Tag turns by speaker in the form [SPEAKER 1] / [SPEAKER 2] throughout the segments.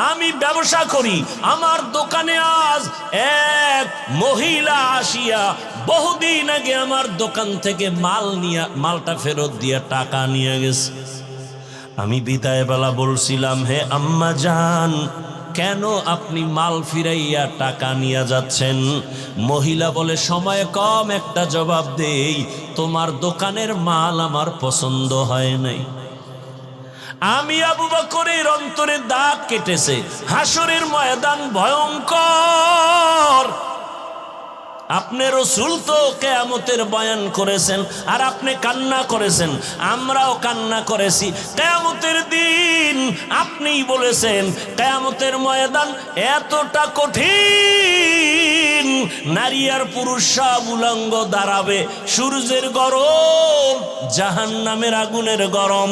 [SPEAKER 1] আমি ব্যবসা করি, আমার দোকানে আজ এক মহিলা আসিয়া বহুদিন আগে আমার দোকান থেকে মালটা ফেরত দিয়ে টাকা নিয়ে গেছে। আমি বিদায় বেলা বলছিলাম, হে আম্মা জান, কেন আপনি মাল ফিরাইয়া টাকা নিয়ে যাচ্ছেন? মহিলা বলে, সময় কম, একটা জবাব দেই, তোমার দোকানের মাল আমার পছন্দ হয় নাই। আমি আবু বকরের অন্তরে দাগ কেটেছে। হাসরের ময়দান ভয়ঙ্কর। আপনি রাসূল তো কিয়ামতের বয়ান করেছেন আর আপনি কান্না করেছেন, আমরাও কান্না করেছি। কিয়ামতের দিন আপনিই বলেছেন কিয়ামতের ময়দান এতটা কঠিন, নারী আর পুরুষ সব উলঙ্গ দাঁড়াবে, সূর্যের গরম, জাহান্নামের আগুনের গরম,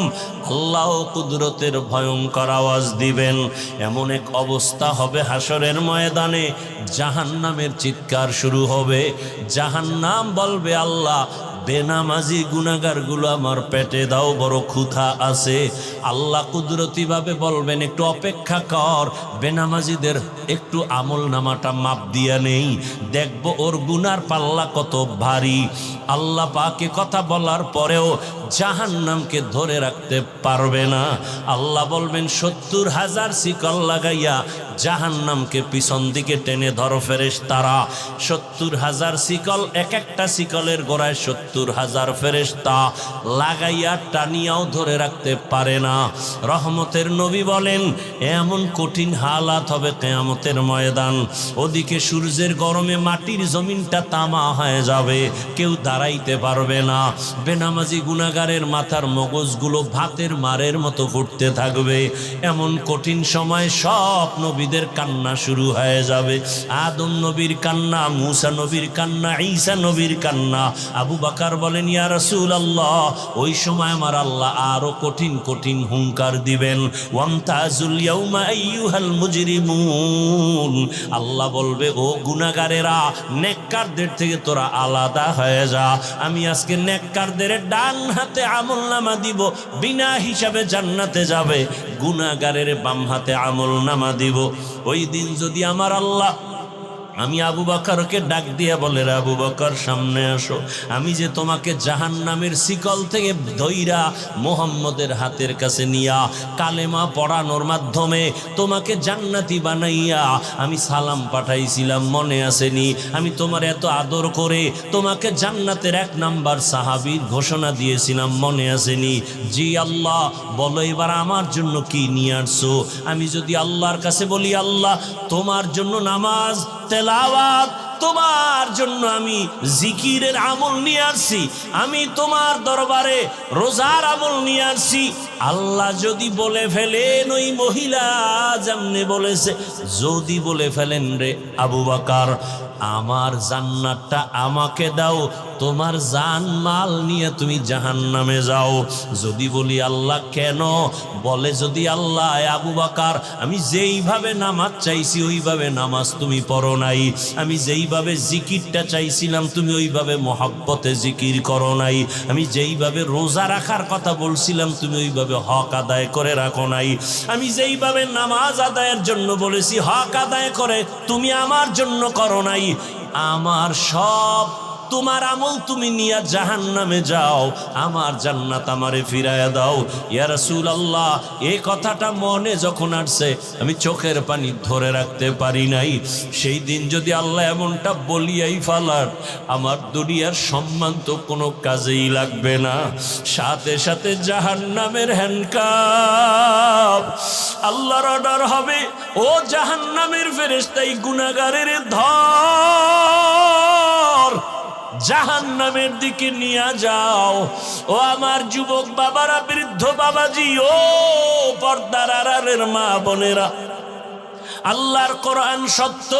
[SPEAKER 1] আল্লাহ কুদরতের ভয়ঙ্কর আওয়াজ দিবেন। এমন এক অবস্থা হবে হাসরের ময়দানে, জাহান্নামের চিৎকার শুরু হবে। জাহান্নাম বলবে, আল্লাহ বেনামাজি গুনাহগারগুলো আমার পেটে দাও, বড় ক্ষুধা আছে। আল্লাহ কুদরতি ভাবে বলবেন, একটু অপেক্ষা কর, বেনামাজিদের একটু আমল নামাটা মাপ দিয়া নেই, দেখবো ওর গুনার পাল্লা কত ভারী। আল্লাহ পাকে কথা বলার পরেও জাহান্নামকে ধরে রাখতে পারবে না। আল্লাহ বলবেন, 70,000 শিকল লাগাইয়া জাহান্নামকে পিছন দিকে টেনে ধরো ফেরেশতারা। 70,000 শিকল, এক একটা শিকলের গোড়ায় 70,000 ফেরেশতা লাগাইয়া টানিয়াও ধরে রাখতে পারে না। রহমতের নবী বলেন, এমন কঠিন হালাত হবে কিয়ামতের ময়দান। ওদিকে সূর্যের গরমে মাটির জমিনটা তামা হয়ে যাবে, কেউ দাঁড়াইতে পারবে না। বেনামাজি গুনাহগারের মাথার মগজগুলো ভাতের মারের মতো ফুটতে থাকবে। এমন কঠিন সময় সব নবীদের কান্না শুরু হয়ে যাবে। আদম নবীর কান্না, মূসা নবীর কান্না, ঈসা নবীর কান্না। আবু বকর বলেন, ইয়া রাসূলুল্লাহ, ওই সময় আমার আল্লাহ আরো কঠিন কঠিন হুঙ্কার দিবেন। ওয়ামতাজুল ইয়াউমা আইয়ুহাল মুজরিমুন। আল্লাহ বলবে, ও গুনাহগারেরা, নেককারদের থেকে তোরা আলাদা হয়ে যা। আমি আজকে নেককারদের ডান হাতে আমলনামা দিব, বিনা হিসাবে জান্নাতে যাবে। গুনাহগারের বাম হাতে আমলনামা দিব। ওই দিন যদি আমার আল্লাহ, আমি আবু বকরকে ডাক দিয়ে বলে, রে আবু বকর, সামনে আসো, আমি যে তোমাকে জাহান্নামের শিকল থেকে ধইরা মুহাম্মদের হাতের কাছে নিয়া কালেমা পড়ানোর মাধ্যমে তোমাকে জান্নাতি বানাইয়া আমি সালাম পাঠাইছিলাম, মনে আসেনি? আমি তোমার এত আদর করে তোমাকে জান্নাতের 1 নাম্বার সাহাবীর ঘোষণা দিয়েছিলাম, মনে আসেনি? জি আল্লাহ। বলো এবার আমার জন্য কি নিয়ে আসছো? আমি যদি আল্লাহর কাছে বলি, আল্লাহ তোমার জন্য নামাজ, তেলাওয়াত, তোমার জন্য আমি জিকিরের আমল নিয়ে আসছি, আমি তোমার দরবারে রোজার আমল নিয়ে আসছি, আল্লাহ যদি বলে ফেলেন ওই মহিলা যেমনে বলেছে, যদি বলে ফেলেন, রে আবু বকর, আমার জান্নাতটা আমাকে দাও, তোমার জান মাল নিয়ে তুমি জাহান্নামে যাও। যদি বলি, আল্লাহ কেন? বলে, যদি আল্লাহ, আবু বকর, আমি যেইভাবে নামাজ চাইছি ওইভাবে নামাজ তুমি পড়ো নাই, আমি যেইভাবে জিকিরটা চাইছিলাম তুমি ওইভাবে মহব্বতে জিকির করো নাই, আমি যেইভাবে রোজা রাখার কথা বলছিলাম তুমি ওইভাবে হক আদায় করে রাখো নাই, আমি যেইভাবে নামাজ আদায়ের জন্য বলেছি হক আদায় করে তুমি আমার জন্য করো নাই। আমার সব তোমার আমল তুমি নিয়ে জাহান্নামে যাও, আমার জান্নাত আমারে ফিরায়া দাও। ইয়া রাসূলুল্লাহ, এই কথাটা মনে যখন আসছে আমি চোখের পানি ধরে রাখতে পারি নাই। সেই দিন যদি আল্লাহ এমনটা বলিয়াই ফালার, আমার দুনিয়ার সম্মান তো কোনো কাজেই লাগবে না। সাথে সাথে জাহান্নামের হ্যান্ডকাপ, আল্লাহর অর্ডার হবে, ও জাহান্নামের ফেরেশতা, এই গুনাহগারের ধর, জাহান্নামের দিকে নিয়ে যাও। ও আমার যুবক বাবারা, বৃদ্ধ বাবাজি, ও পর্দার আড়ালের মা বোনেরা, আল্লাহর কোরআন সত্য।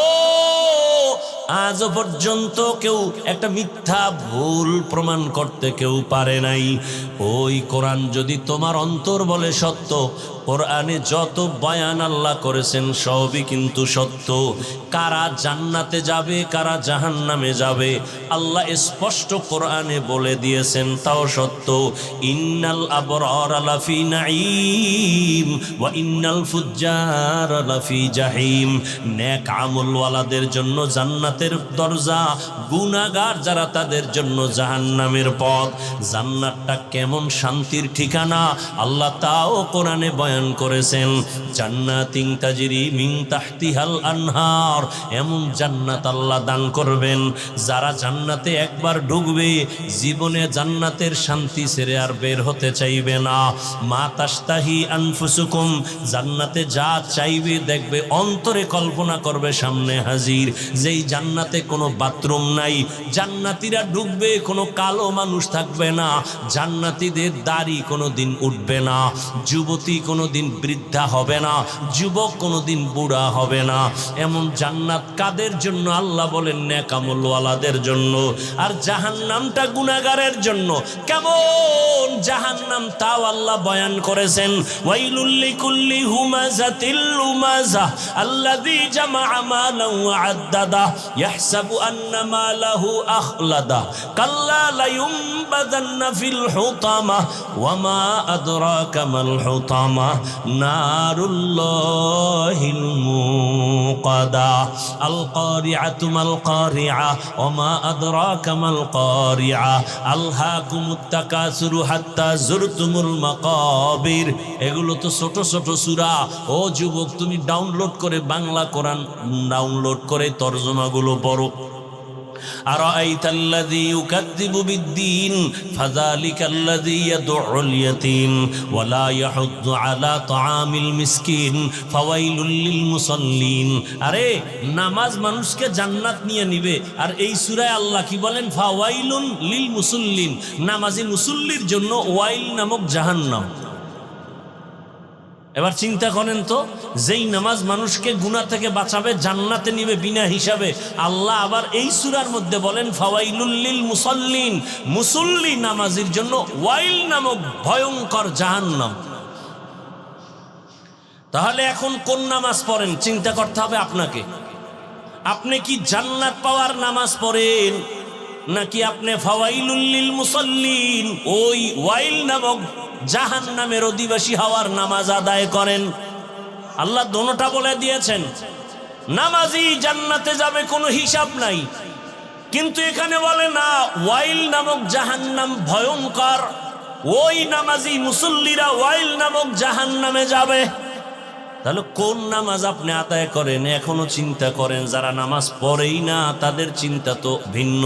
[SPEAKER 1] আজও পর্যন্ত কেউ একটা মিথ্যা ভুল প্রমাণ করতে কেউ পারে নাই। ওই কোরআন যদি তোমার অন্তর বলে সত্য, কোরআনে যত বয়ান আল্লাহ করেছেন সবই কিন্তু সত্য। কারা জান্নাতে যাবে কারা জাহান্নামে যাবে আল্লাহ স্পষ্ট কোরআনে বলে দিয়েছেন, তাও সত্য। ইন্নাল আবরারা লাফি নাঈম ওয়া ইন্নাল ফুজ্জারা লাফি জাহিম। নেক আমলওয়ালাদের জন্য জান্নাতের দরজা, গুনাহগার যারা তাদের জন্য জাহান্নামের পথ। জান্নাতটা কেমন শান্তির ঠিকানা আল্লাহ তাও কোরআনে বয়ান করেছেন। জান্নাতিন তাজরি মিন তাহতিহাল আনহার, এমন জান্নাত আল্লাহ দান করবেন যারা জান্নাতে একবার ঢুকবে জীবনে জান্নাতের শান্তি ছেড়ে আর বের হতে চাইবে না। মা তাশতাহি আনফুসুকুম, জান্নাতে যা চাইবে দেখবে অন্তরে কল্পনা করবে সামনে হাজির। যেই জান্নাতে কোনো বাথরুম নাই, জান্নাতীরা ঢুকবে কোনো কালো মানুষ থাকবে না, জান্নাতীদের দাড়ি কোনো দিন উঠবে না, যুবতী কোনো দিন বৃদ্ধা হবে না, যুবক কোনো দিন বুড়া হবে না। এমন জান্নাত কাদের জন্য আল্লাহ বলেন? নেক আমলওয়ালাদের জন্য। আর জাহান্নামটা গুনাহগারের জন্য। কেমন জাহান্নাম তাও আল্লাহ বয়ান করেছেন। ওয়াইলুল লিকুল্লি হুমাযাতিল লুমাযা আল্লাযী জামাআ মালান ওয়া আদ্দাদা ইয়াহসাবু আন্না মালাহু আখলাদা কাল্লা লায়ুমবাযান্না ফিল হুতামা ওয়া মা আদরাকা মাল হুতামা নারুল্লাহিল মুকাদা আল কারিআতু মাল কারিআ ওয়া মা আদরাকা মাল কারিআ আলহাকুমুত তাকাসুরু হাত্তা যুরতুমুল মাকাবির। এগুলো তো ছোট ছোট সূরা। ও যুবক, তুমি ডাউনলোড করে বাংলা কোরআন ডাউনলোড করে তরজমাগুলো পড়ো। আরাআইতাল্লাযী ইউকাযযিবু বিদ্দীন ফাযালিকাল্লাযী ইয়াদউল ইয়াতীম ওয়া লা ইয়াহুদ্দু আলা তাআমিল মিসকিন ফাওয়াইলুল লিল মুসাল্লিন। আরে নামাজ মানুষকে জান্নাত নিয়ে নিবে, আর এই সূরায় আল্লাহ কি বলেন? ফাওয়াইলুন লিল মুসাল্লিন, নামাজি মুসল্লির জন্য ওয়াইল নামক জাহান্নাম। এবার চিন্তা করেন তো, যেই নামাজ মানুষকে গুনাহ থেকে বাঁচাবে, জান্নাতে নিবে বিনা হিসাবে, আল্লাহ আবার এই সূরার মধ্যে বলেন ফাওয়াইলুল লিল মুসাল্লিন, মুসল্লি নামাজির জন্য ওয়াইল নামক ভয়ঙ্কর জাহান্নাম। তাহলে এখন কোন নামাজ পড়েন চিন্তা করতে হবে আপনাকে। আপনি কি জান্নাত পাওয়ার নামাজ পড়েন, নাকি আপনি ফাওয়াইলুল লিল মুসাল্লিন ওই ওয়াইল নামক জাহান্নামের অধিবাসী হওয়ার নামাজ আদায় করেন? আল্লাহ দোনোটা বলে দিয়েছেন। নামাজি জান্নাতে যাবে, কোনো হিসাব নাই, কিন্তু এখানে বলে না ওয়াইল নামক জাহান্নাম ভয়ঙ্কর, ওই নামাজি মুসল্লিরা ওয়াইল নামক জাহান্নামে যাবে। তাহলে কোন নামাজ আপনি আদায় করেন এখনো চিন্তা করেন। যারা নামাজ পড়েই না তাদের চিন্তা তো ভিন্ন,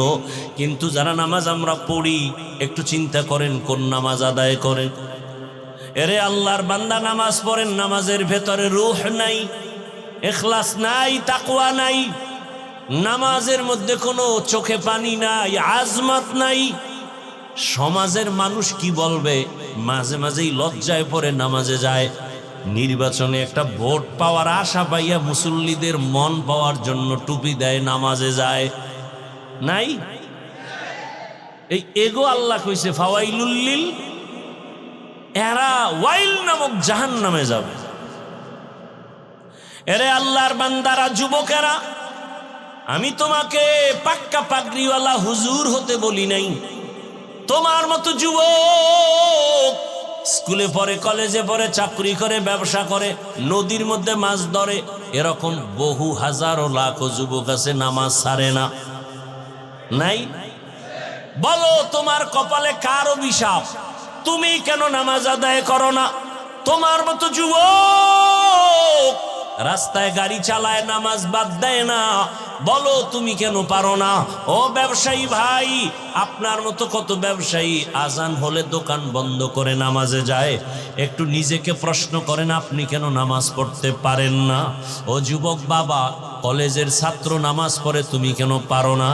[SPEAKER 1] কিন্তু যারা নামাজ আমরা পড়ি একটু চিন্তা করেন কোন নামাজ আদায় করেন। এরে আল্লাহর বান্দা, নামাজ পড়েন, নামাজের ভেতরে রূহ নাই, ইখলাস নাই, তাকওয়া নাই, নামাজের মধ্যে কোনো চোখে পানি নাই, আজমত নাই। সমাজের মানুষ কি বলবে? মাঝে মাঝেই লজ্জায় পড়ে নামাজে যায়। নির্বাচনে একটা ভোট পাওয়ার আশা পাইয়া মুসল্লিদের মন পাওয়ার জন্য টুপি দেয়, নামাজে যায় নাই। এই এগো আল্লাহ কইছে ফাওয়াইলুল লিল, এরা ওয়াইল নামক জাহান্নামে যাবে। এরে আল্লাহর বান্দারা, যুবকেরা, আমি তোমাকে পাক্কা পাগড়িওয়ালা হুজুর হতে বলি নাই। তোমার মতো যুবক স্কুলে পড়ে, কলেজে পড়ে, চাকরি করে, ব্যবসা করে, নদীর মধ্যে মাছ ধরে, এরকম বহু হাজারো লাখো যুবক আছে নামাজ ছাড়ে না, নাই? বলো তোমার কপালে কার অভিশাপ? তুমি কেন নামাজ আদায় করো না? তোমার মতো যুবক রাস্তায় গাড়ি চালায়, নামাজ বাদ দেয় না, বলো তুমি কেন পারো না? ও ব্যবসায়ী ভাই, আপনার মতো কত ব্যবসায়ী আজান হলে দোকান বন্ধ করে নামাজে যায়। একটু নিজেকে প্রশ্ন করেন, আপনি কেন নামাজ পড়তে পারেন না? ও যুবক বাবা, কলেজের ছাত্র নামাজ পড়ে, তুমি কেন পারো না?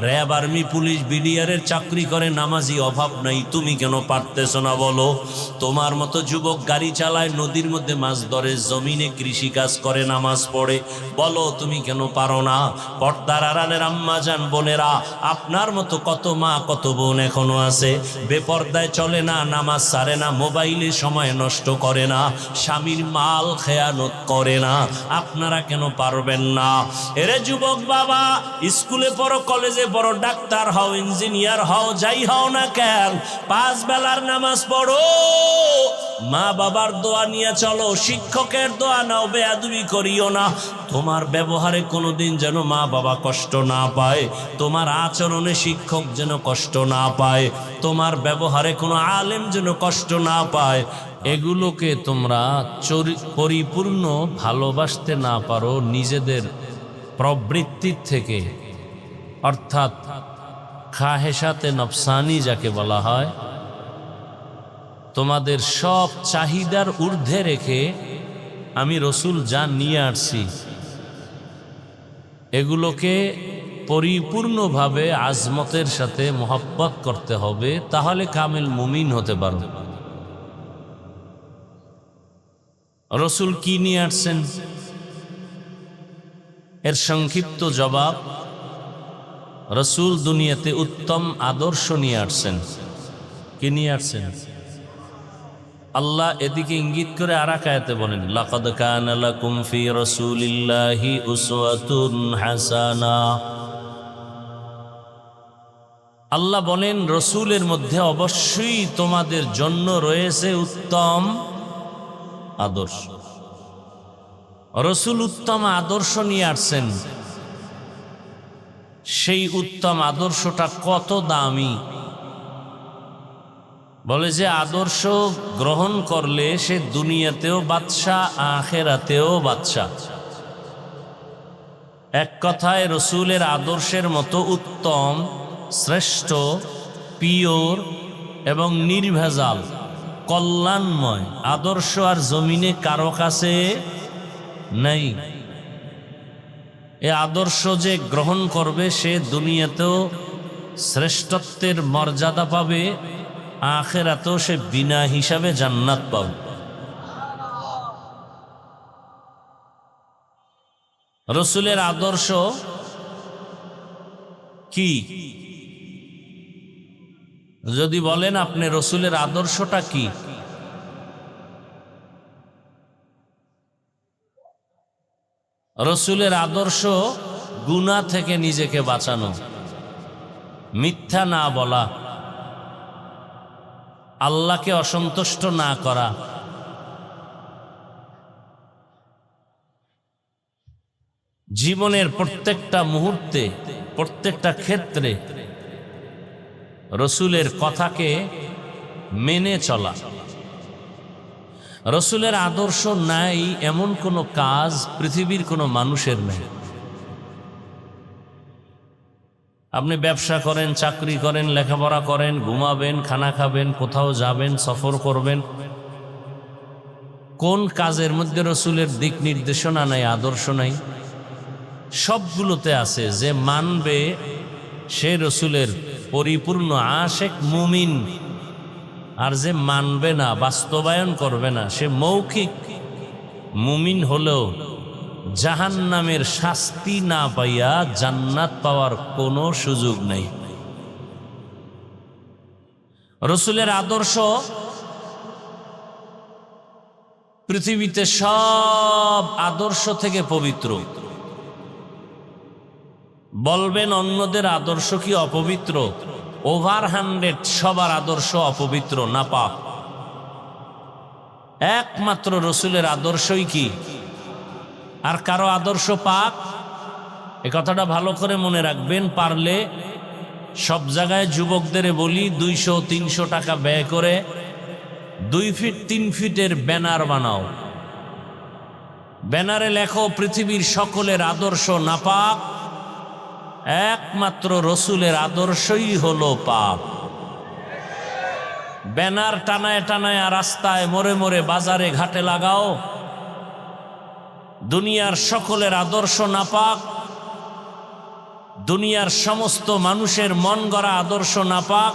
[SPEAKER 1] র্যাব, আর্মি, পুলিশ, বিডিআরের চাকরি করে, নামাজি অভাব নাই, তুমি কেন পারতেছ না? বলো। তোমার মতো যুবক গাড়ি চালায়, নদীর মধ্যে মাছ ধরে, জমিনে কৃষি কাজ করে, নামাজ পড়ে, বলো তুমি কেন পারো না? পর্দার আড়ালের আম্মা জান বোনেরা, আপনার মতো কত মা কত বোন এখনো আছে বেপর্দায় চলে না, নামাজ ছাড়ে না, মোবাইলে সময় নষ্ট করে না, স্বামীর মাল খেয়ানত করে না। আপনারা কেন পারবেন না? এরে যুবক বাবা, স্কুলে পড়ো, কলেজে পড়ো, ডাক্তার হও, ইঞ্জিনিয়ার হও, যাই হও না কেন, 5 বেলার নামাজ পড়ো, মা বাবার দোয়া নিয়ে চলো, শিক্ষকের দোয়া নাও, বেয়াদবি করিও না। তোমার ব্যবহারে কোনোদিন যেন মা বাবা কষ্ট না পায়, তোমার আচরণে শিক্ষক যেন কষ্ট না পায়, তোমার ব্যবহারে কোনো আলেম যেন কষ্ট না পায়। এগুলোকে তোমরা পরিপূর্ণ ভালোবাসতে না পারো নিজেদের প্রবৃত্তির থেকে, অর্থাৎ খাহেসাতে নফসানি যাকে বলা হয়, তোমাদের সব চাহিদার ঊর্ধ্বে রেখে আমি রসুল যা নিয়ে আসছি এগুলোকে পরিপূর্ণভাবে আজমতের সাথে মোহাব্বত করতে হবে, তাহলে কামিল মুমিন হতে পারো। রসুল কি নিয়ে আসছেন এর সংক্ষিপ্ত জবাব, রসুল দুনিয়াতে উত্তম আদর্শ নিয়ে আসছেন। কি নিয়ে আসছেন? আল্লাহ এদিকে ইঙ্গিত করে আরেক আয়াতে বলেন, লাকাদ কানা লাকুম ফি রাসূলিল্লাহি উসওয়াতুন হাসানা। আল্লাহ বলেন রসুলের মধ্যে অবশ্যই তোমাদের জন্য রয়েছে উত্তম আদর্শ। রসুল উত্তম আদর্শ নিয়ে আসছেন, সেই উত্তম আদর্শটা কত দামি! বলে যে আদর্শ গ্রহণ করলে সে দুনিয়াতেও বাদশা, আখেরাতেও বাদশা। এক কথায় রসুলের আদর্শের মতো উত্তম, শ্রেষ্ঠ, পিওর এবং নির্ভেজাল, কল্যাণময় আদর্শ আর জমিনে কারো কাছে নেই। এ আদর্শ যে গ্রহণ করবে সে দুনিয়াতেও শ্রেষ্ঠত্বের মর্যাদা পাবে, আখিরাতেও সে বিনা হিসাবে জান্নাত পাবে। রসুলের আদর্শ কি? যদি বলেন আপনি রসুলের আদর্শটা কি? রসুলের আদর্শ গুনাহ থেকে নিজেকে বাঁচানো, মিথ্যা না বলা, আল্লাহকে অসন্তুষ্ট না করা, জীবনের প্রত্যেকটা মুহূর্তে, প্রত্যেকটা ক্ষেত্রে রসুলের কথাকে মেনে চলা। রসুলের আদর্শ নাই এমন কোনো কাজ পৃথিবীর কোনো মানুষের নেই। আপনি ব্যবসা করেন, চাকরি করেন, লেখাপড়া করেন, ঘুমাবেন, খানা খাবেন, কোথাও যাবেন, সফর করবেন, কোন কাজের মধ্যে রসুলের দিক নির্দেশনা নাই, আদর্শ নাই? সবগুলোতে আছে। যে মানবে সে রসুলের পরিপূর্ণ আশেক মুমিন, আর যে মানবে না, বাস্তবায়ন করবে না, সে মৌখিক মুমিন হলেও জাহান্নামের শাস্তি না পাইয়া জান্নাত পাওয়ার কোনো সুযোগ নেই। রসুলের আদর্শ পৃথিবীতে সব আদর্শ থেকে পবিত্র। বলবেন অন্যদের আদর্শ কি অপবিত্র? ওভার 100 সবার আদর্শ অপবিত্র, নাপাক। একমাত্র রসুলের আদর্শই কি? আর কারো আদর্শ পাক? এ কথাটা ভালো করে মনে রাখবেন। পারলে সব জায়গায় যুবকদের বলি 200-300 টাকা ব্যয় করে 2 ফিট 3 ফিটের ব্যানার বানাও। ব্যানারে লেখো পৃথিবীর সকলের আদর্শ নাপাক, একমাত্র রসুলের আদর্শই হলো পাক। ব্যানার টানায় টানায় রাস্তায়, মোড়ে মোড়ে, বাজারে, ঘাটে লাগাও, দুনিয়ার সকলের আদর্শ নাপাক, দুনিয়ার সমস্ত মানুষের মন গড়া আদর্শ নাপাক।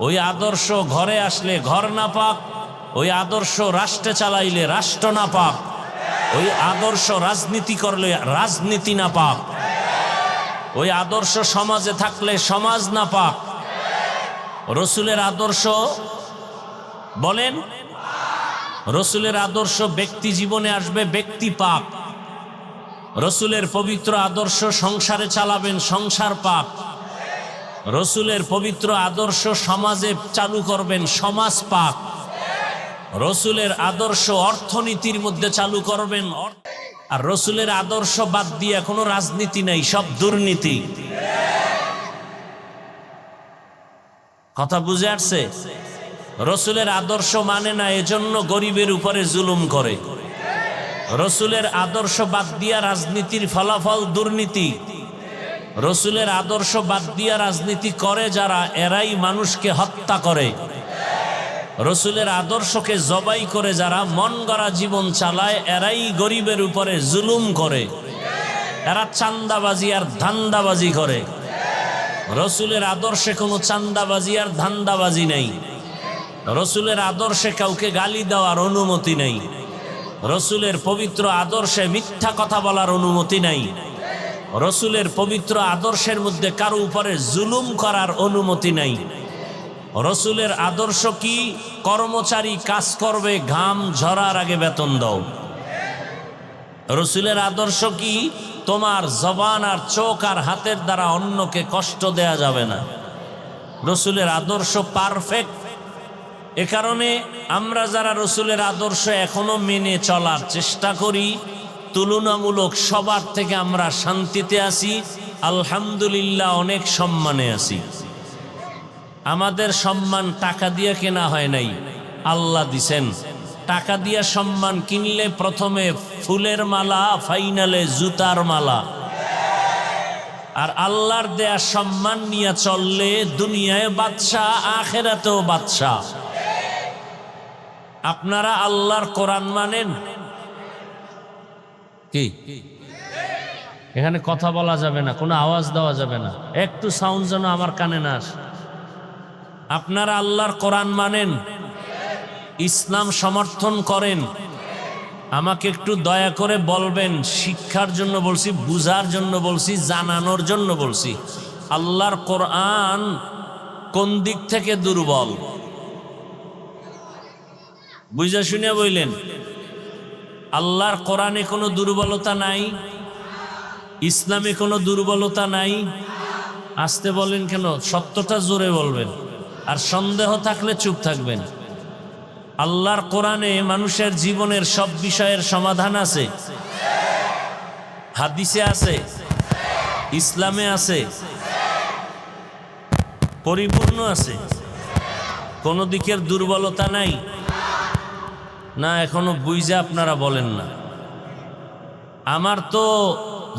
[SPEAKER 1] ওই আদর্শ ঘরে আসলে ঘর নাপাক, ওই আদর্শ রাষ্ট্রে চালাইলে রাষ্ট্র নাপাক, ওই আদর্শ রাজনীতি করলে রাজনীতি নাপাক, ওই আদর্শ সমাজে থাকলে সমাজ নাপাক। রসুলের আদর্শ বলেন রসুলের আদর্শ ব্যক্তি জীবনে আসবে, ব্যক্তি পাপ। রসুলের পবিত্র আদর্শ সংসারে চালাবেন, সংসার পাপ। রসুলের পবিত্র আদর্শ সমাজে চালু করবেন, সমাজ পাপ। রসুলের আদর্শ অর্থনীতির মধ্যে চালু করবেন, আর রসুলের আদর্শ বাদ দিয়ে কোনো রাজনীতি নাই, সব দুর্নীতি। কথা বুঝে আসছে? রসুলের আদর্শ মানে না, এজন্য গরিবের উপরে জুলুম করে। রসুলের আদর্শ বাদ দিয়া রাজনীতির ফলাফল দুর্নীতি। রসুলের আদর্শ বাদ দিয়া রাজনীতি করে যারা, এরাই মানুষকে হত্যা করে। রসুলের আদর্শকে জবাই করে যারা মন গড়া জীবন চালায়, এরাই গরিবের উপরে জুলুম করে। এরা চান্দাবাজি আর ধান্দাবাজি করে। রসুলের আদর্শে কোনো চান্দাবাজি আর ধান্দাবাজি নেই। রসুলের আদর্শে কাউকে গালি দেওয়ার অনুমতি নেই। রসুলের পবিত্র আদর্শে মিথ্যা কথা বলার অনুমতি নাই। রসুলের পবিত্র আদর্শের মধ্যে কারো উপরে জুলুম করার অনুমতি নাই। রসুলের আদর্শ কি? কর্মচারী কাজ করবে, ঘাম ঝরার আগে বেতন দাও। রসুলের আদর্শ কি? তোমার জবান আর চোখ আর হাতের দ্বারা অন্যকে কষ্ট দেয়া যাবে না। রসুলের আদর্শ পারফেক্ট। এ কারণে আমরা যারা রসুলের আদর্শ এখনো মেনে চলার চেষ্টা করি, তুলনামূলক সবার থেকে আমরা শান্তিতে আছি, আলহামদুলিল্লাহ, অনেক সম্মানে আছি। আমাদের সম্মান টাকা দিয়ে কেনা হয় নাই, আল্লাহ দিছেন। টাকা দিয়ে সম্মান কিনলে প্রথমে ফুলের মালা, ফাইনালে জুতার মালা। আর আল্লাহর দেয়া সম্মান নিয়ে চললে দুনিয়ায় বাদশাহ, আখেরাতেও বাদশাহ। আপনারা আল্লাহর কোরআন মানেন কি? এখানে কথা বলা যাবে না, কোনো আওয়াজ দেওয়া যাবে না, একটু সাউন্ড যেন আমার কানে না আসে। আপনারা আল্লাহর কোরআন মানেন, ইসলাম সমর্থন করেন? আমাকে একটু দয়া করে বলবেন, শিক্ষার জন্য বলছি, বুঝার জন্য বলছি, জানানোর জন্য বলছি, আল্লাহর কোরআন কোন দিক থেকে দুর্বল? বুঝা শুনে বললেন। আল্লাহর কোরআনে কোনো দুর্বলতা নাই, ইসলামে কোনো দুর্বলতা নাই। আসতে বলেন কেন? সত্যটা জোরে বলবেন, আর সন্দেহ থাকলে চুপ থাকবেন। আল্লাহর কোরআনে মানুষের জীবনের সব বিষয়ের সমাধান আছে, হাদিসে আছে, ইসলামে আছে, পরিপূর্ণ আছে। কোনো দিকের দুর্বলতা নাই না? এখনো বুঝে আপনারা বলেন না। আমার তো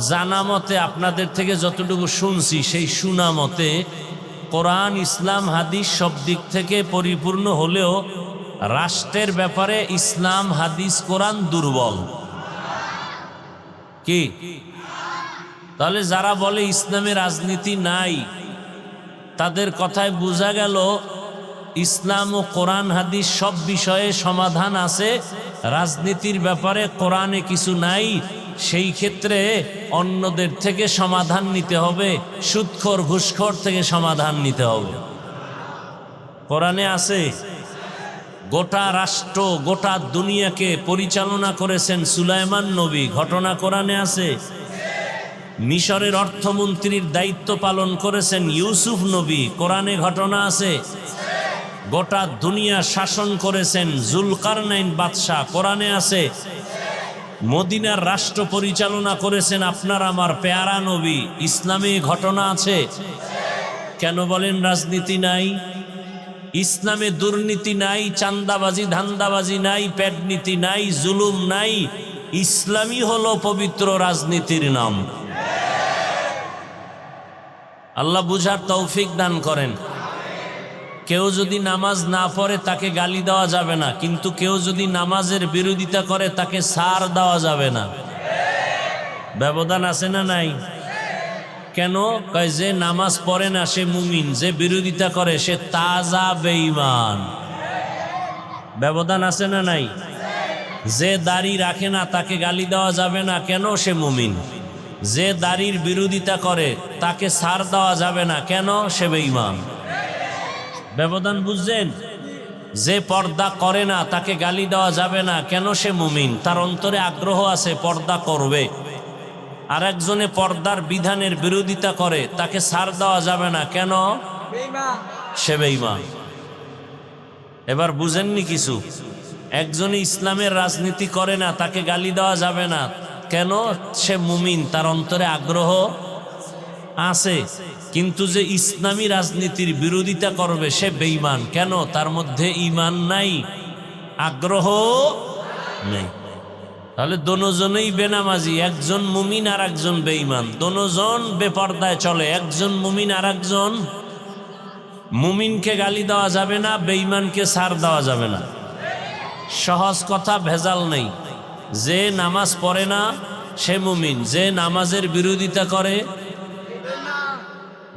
[SPEAKER 1] জানা মতে, আপনাদের থেকে যতটুকু শুনছি, সেই শোনা মতে কোরআন, ইসলাম, হাদিস সব দিক থেকে পরিপূর্ণ হলেও রাষ্ট্রের ব্যাপারে ইসলাম, হাদিস, কোরআন দুর্বল। কি? তাহলে যারা বলে ইসলামে রাজনীতি নাই, তাদের কথায় বোঝা গেল ইসলাম ও কোরআন, হাদিস সব বিষয়ে সমাধান আছে, রাজনীতির ব্যাপারে কোরআনে কিছু নাই। সেই ক্ষেত্রে অন্যদের থেকে সমাধান নিতে হবে, সুদখোর, ঘুষখোর থেকে সমাধান নিতে হবে। কোরআনে আছে। গোটা রাষ্ট্র, গোটা দুনিয়াকে পরিচালনা করেছেন সুলাইমান নবী, ঘটনা কোরআনে আছে। মিশরের অর্থমন্ত্রীর দায়িত্ব পালন করেছেন ইউসুফ নবী, কোরআনে ঘটনা আছে। গোটা দুনিয়া শাসন করেছেন জুলকারনাইন বাদশাহ, কোরআনে আছে। মদিনার রাষ্ট্র পরিচালনা করেছেন আপনার আমার পেয়ারা নবী, ইসলামে ঘটনা আছে। কেন বলেন রাজনীতি নাই? ইসলামে দুর্নীতি নাই, চান্দাবাজি, ধান্দাবাজি নাই, পেটনীতি নাই, জুলুম নাই। ইসলামই হলো পবিত্র রাজনীতির নাম। আল্লাহ বুঝার তৌফিক দান করেন। কেউ যদি নামাজ না পড়ে তাকে গালি দেওয়া যাবে না, কিন্তু কেউ যদি নামাজের বিরোধিতা করে তাকে ছাড় দেওয়া যাবে না। ব্যবধান আছে না নাই? কেন? কয় যে নামাজ পড়ে না সে মুমিন, যে বিরোধিতা করে সে তাজা বেঈমান। ব্যবধান আছে না নাই? যে দাড়ি রাখে না তাকে গালি দেওয়া যাবে না, কেন? সে মুমিন। যে দাড়ির বিরোধিতা করে তাকে ছাড় দেওয়া যাবে না, কেন? সে বেঈমান। ব্যবধান বুঝছেন? যে পর্দা করে না তাকে গালি দেওয়া যাবে না, কেন? সে মুমিন, তার অন্তরে আগ্রহ আছে, পর্দা করবে। আর একজনে পর্দার বিধানের বিরোধিতা করে, তাকে ছাড় দেওয়া যাবে না, কেন? সে বেঈমান। এবার বুঝেননি কিছু? একজনে ইসলামের রাজনীতি করে না, তাকে গালি দেওয়া যাবে না, কেন? সে মুমিন, তার অন্তরে আগ্রহ আছে। কিন্তু যে ইসলামী রাজনীতির বিরোধিতা করবে সে বেঈমান, কেন? তার মধ্যে ঈমান নাই, আগ্রহ নেই। তাহলে দোনোজনেই বেনামাজি, একজন মুমিন আর একজন বেঈমান, দোনোজন বেপর্দায় চলে, একজন মুমিন আর একজন। মুমিনকে গালি দেওয়া যাবে না, বেঈমানকে ছাড় দেওয়া যাবে না। সহজ কথা, ভেজাল নেই। যে নামাজ পড়ে না সে মুমিন, যে নামাজের বিরোধিতা করে,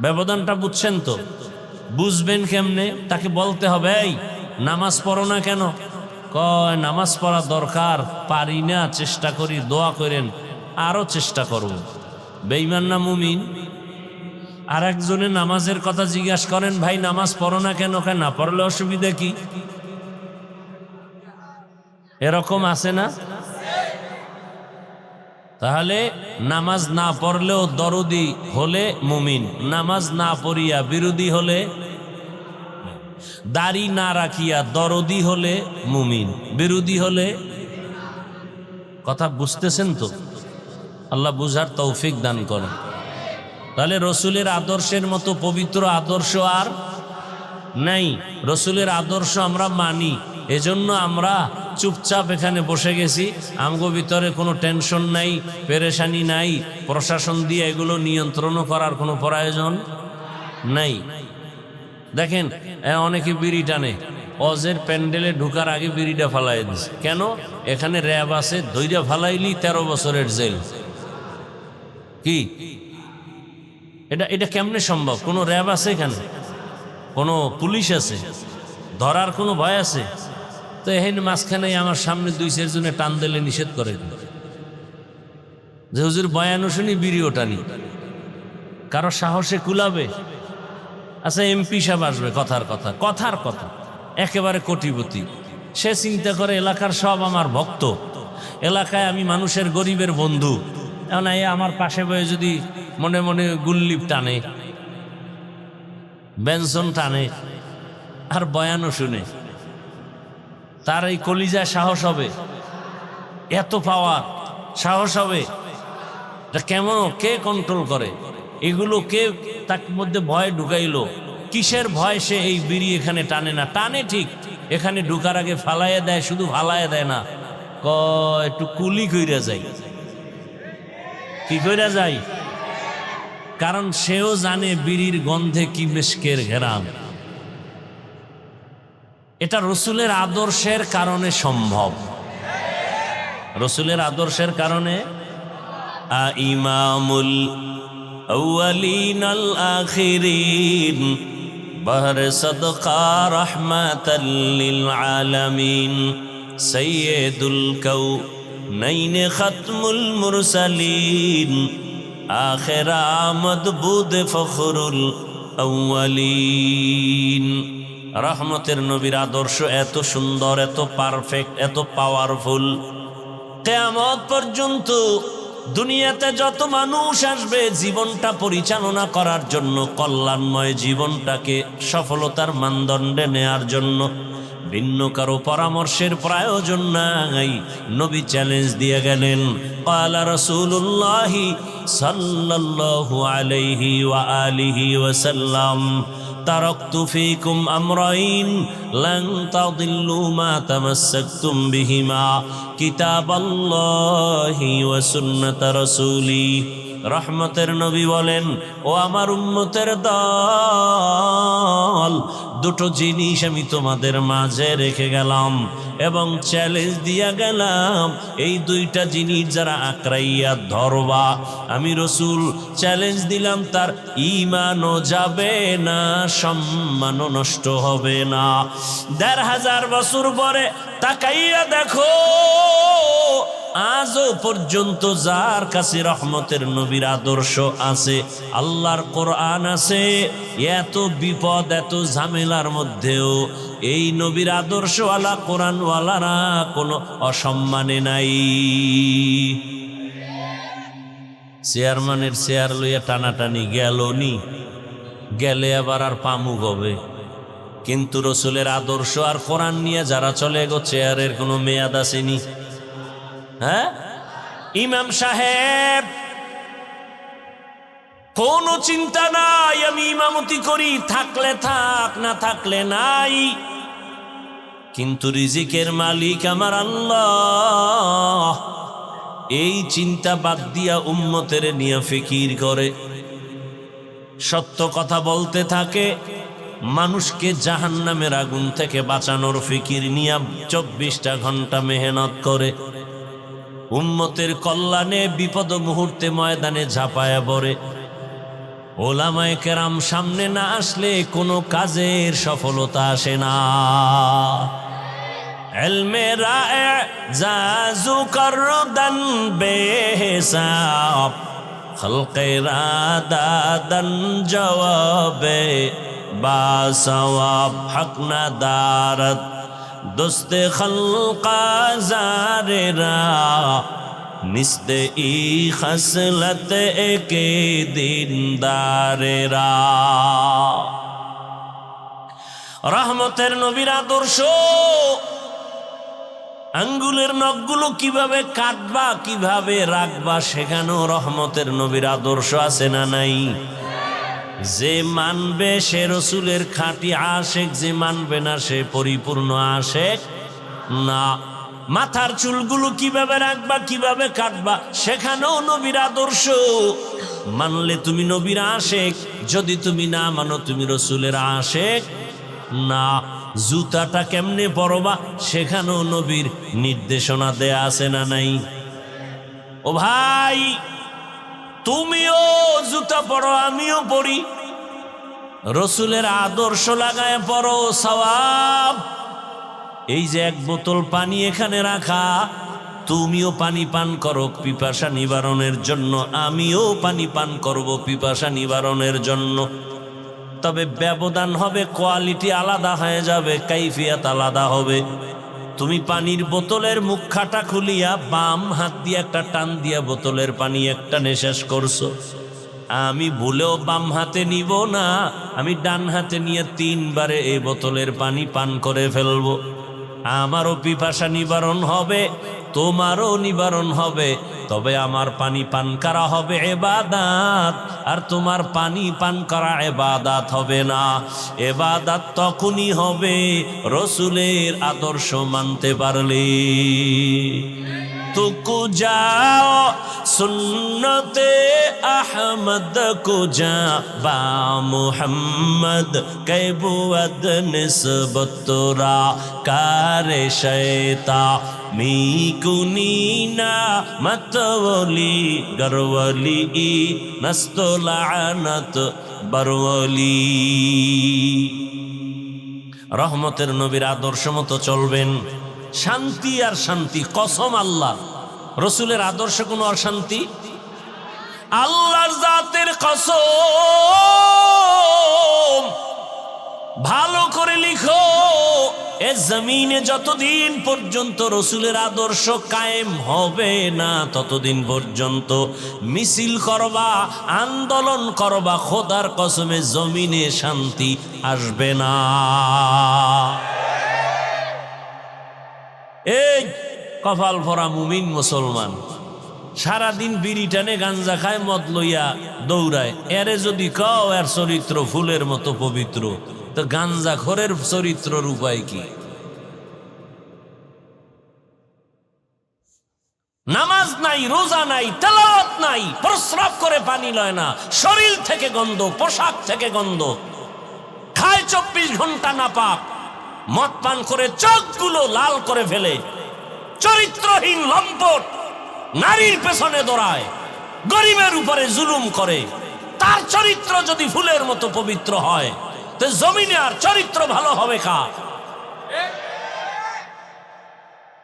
[SPEAKER 1] ব্যবধানটা বুঝছেন তো? বুঝবেন কেমনে? তাকে বলতে হবে, এই নামাজ পড়ো না কেন? কয় নামাজ পড়া দরকার, পারি না, চেষ্টা করি, দোয়া করেন, আরো চেষ্টা করব। বেঈমান না মুমিন? আর একজনে নামাজের কথা জিজ্ঞাসা করেন, ভাই নামাজ পড়ো না কেন? কেন না পড়লে অসুবিধা কি? এরকম আছে না? তাহলে নামাজ না পড়লেও দরদি হলে মুমিন, নামাজ না পড়িয়া বিরোধী হলে, দাড়ি না রাখিয়া দরদি হলে মুমিন, বিরোধী হলে। কথা বুঝতেছেন তো? আল্লাহ বুঝার তৌফিক দান করেন। তাহলে রসুলের আদর্শের মতো পবিত্র আদর্শ আর নাই। রসুলের আদর্শ আমরা মানি, এজন্য আমরা চুপচাপ এখানে বসে গেছি। আমগো ভিতরে কোনো টেনশন নাই, পেরেশানি নাই, প্রশাসন দিয়ে এগুলো নিয়ন্ত্রণও করার কোনো প্রয়োজন নাই। দেখেন অনেকে বিড়ি টানে, অজের প্যান্ডেলে ঢুকার আগে বিড়িটা ফালাই দিছে, কেন? এখানে র্যাব আছে, ধৈর্য ফালাইলি 13 বছরের জেল। কি এটা কেমনে সম্ভব? কোনো র্যাব আছে এখানে? কোনো পুলিশ আছে? ধরার কোনো ভয় আছে? তো এখানে মাঝখানে আমার সামনে 2-4 জনে টান দিলে নিষেধ করে যে হুজুর বয়ানও শুনি, বিড়িও টানি, কারো সাহসে কুলাবে? আচ্ছা এমপি সাহেব আসবে, কথার কথা একেবারে কোটিপতি, সে চিন্তা করে এলাকার সব আমার ভক্ত, এলাকায় আমি মানুষের গরিবের বন্ধু, এখন আমার পাশে বয়ে যদি মনে মনে গুল্লিপ টানে, বেনসন টানে, আর বয়ানও শুনে, তার এই কলিজায় সাহস হবে? এত পাওয়ার সাহস হবে? কেমন, কে কন্ট্রোল করে এগুলো? কে তার মধ্যে ভয় ঢুকাইলো? কিসের ভয় সে এই বিড়ি এখানে টানে না? টানে ঠিক, এখানে ঢুকার আগে ফালাইয়া দেয়, শুধু ফালাইয়া দেয় না, একটু কুলি কইরা যায়। কি কইরা যায়? কারণ সেও জানে বিড়ির গন্ধে কি মিশকের ঘেরান। এটা রসুলের আদর্শের কারণে সম্ভব, রসুলের আদর্শের কারণে। ইমামুল আউয়ালিন আল আখিরিন বহর সদকা রহমাতাল লিল আলামিন সাইয়্যিদুল কাউনাইন খাতমুল মুরসালিন আখির আমদ বুদ ফখরুল আউয়ালিন। রহমতের নবীর আদর্শ এত সুন্দর, এত পারফেক্ট, এত পাওয়ারফুল, কিয়ামত পর্যন্ত দুনিয়াতে যত মানুষ আসবে জীবনটা পরিচালনা করার জন্য, কল্যাণময় জীবনটাকে সফলতার মানদণ্ডে নেয়ার জন্য ভিন্ন কারো পরামর্শের প্রয়োজন নাই। নবী চ্যালেঞ্জ দিয়ে গেলেন, ক্বালা রাসূলুল্লাহি সাল্লাল্লাহু আলাইহি ওয়া আলিহি ওয়াসাল্লাম তারাকতু ফীকুম আমরাইন লান তাদিল্লু মা তামাসসাকতুম বিহিমা কিতাবাল্লাহি ওয়া সুন্নাত রাসূলি। রহমতের নবী বলেন, ও আমার উম্মতের দল, দুটো জিনিস আমি তোমাদের মাঝে রেখে গেলাম এবং চ্যালেঞ্জ দিয়া গেলাম, এই দুইটা জিনিস যারা আঁকড়াইয়া ধরবা, আমি রসুল চ্যালেঞ্জ দিলাম, তার ঈমানও যাবে না, সম্মানও নষ্ট হবে না। ১৫০০ বছর পরে তাকাইয়া দেখো আজও পর্যন্ত যার কাছে রহমতের নবীর আদর্শ আছে, আল্লাহর কোরআন আছে, এত বিপদ এত ঝামেলার মধ্যেও এই নবীর আদর্শওয়ালা কোরআনওয়ালারা কোনো অসম্মানে নাই। চেয়ারম্যানের চেয়ার লইয়া টানাটানি গেলনি, গেলে আবার আর পামু গবে, কিন্তু রসুলের আদর্শ আর কোরআন নিয়ে যারা চলে গো চেয়ারের কোনো মেয়াদ আসেনি। হ্যাঁ, ইমাম সাহেব কোনো চিন্তা নাই, আমি ইমামতি করি, থাকলে থাক না থাকলে নাই, কিন্তু রিজিকের মালিক আমার আল্লাহ। এই চিন্তা বাদ দিয়া উম্মতের নিয়ে ফিকির করে, সত্য কথা বলতে থাকে, মানুষকে জাহান্নামের আগুন থেকে বাঁচানোর ফিকির নিয়ে 24টা ঘন্টা মেহনত করে, উম্মতের কল্যাণে বিপদ মুহূর্তে ময়দানে ঝাঁপায়া পড়ে। ওলামায়ে কেরাম সামনে না আসলে কোনো কাজের সফলতা আসে না। ইলমে রায়ে জাজু করদান বেহিসাব, খলকে রাদাদান জওয়াবে বাসওয়াব, হক না দারত দোস্তে খলকা জারেরা, নিস্তে ই খসলত একে দিনদারেরা। রহমতের নবীর আদর্শ, আঙ্গুলের নখগুলো কিভাবে কাটবা কিভাবে রাখবা সেখানেও রহমতের নবীর আদর্শ আছে না নাই? যে মানবে সে রসুলের খাঁটি আশেক, যে মানবে না সে পরিপূর্ণ আশেক না। মাথার চুলগুলো কিভাবে রাখবা কিভাবে কাটবা সেখানেও নবীর আদর্শ। মানলে তুমি নবীর আশেক, যদি তুমি না মানো তুমি রসুলের আশেক না। জুতাটা কেমনে পরবা সেখানেও নবীর নির্দেশনা দেয়া আছে না নাই? ও ভাই, তুমিও জুতা পরো আমিও পরি, রসুলের আদর্শ লাগায় পরো, সওয়াব। এই যে 1 বোতল পানি এখানে রাখা, তুমিও পানি পান করো পিপাসা নিবারণের জন্য, আমিও পানি পান করব পিপাসা নিবারণের জন্য। তবে ব্যবধান হবে, কোয়ালিটি আলাদা হয়ে যাবে, কাইফিয়াত আলাদা হবে। তুমি পানির বোতলের মুখখাটা খুলিয়া বাম হাত দিয়ে একটা টান দিয়া বোতলের পানি একটানে শেষ করছো, আমি ভুলেও বাম হাতে নিব না, আমি ডান হাতে নিয়ে 3 বারে এই বোতলের পানি পান করে ফেলবো। আমারও পিপাসা নিবারণ হবে, তোমারও নিবারণ হবে। তবে আমার পানি পান করা হবে ইবাদত, আর তোমার পানি পান করা ইবাদত হবে না। ইবাদত তখনই হবে রসুলের আদর্শ মানতে পারলে। तुको जाओ सुन्नते अहमद को जा बा मुहम्मद कैबुअद निस्बत तोरा कारे शैता मी कुनीना मतवली गरवली नस्तो लानत बरवली। रहमतेर नबीर आदर्श मतो चलबेन, शांति और शांति। कसम आल्लाह, रसूलेर आदर्श कोनो अशांति? आल्लाहर जातेर कसम, भालो करे लिखो, ए जमीने যতদিন পর্যন্ত রসুলের আদর্শ কায়েম হবে না ততদিন পর্যন্ত মিছিল করবা, আন্দোলন করবা, খোদার কসমে জমিনে শান্তি আসবে না। এই কপাল ভরা মুমিন মুসলমান সারা দিন বিড়ি টানে গাঞ্জা খায়, মদ লইয়া দৌড়ায়, এরে যদি কও এর চরিত্র ফুলের মতো পবিত্র, তো গাঞ্জা খোরের চরিত্রর উপায় কি? নামাজ নাই, রোজা নাই, তেলাওয়াত নাই, প্রস্রাব করে পানি লয় না, শরীর থেকে গন্ধ, পোশাক থেকে গন্ধ, খায় 24 ঘন্টা নাপাক, মদ পান করে চোখগুলো লাল করে ফেলে, চরিত্রহীন লম্পট, নারীর পেছনে দৌড়ায়, গরিবের উপরে জুলুম করে। তার চরিত্র যদি ফুলের মতো পবিত্র হয় তো জমিনে আর চরিত্র ভালো হবে কার?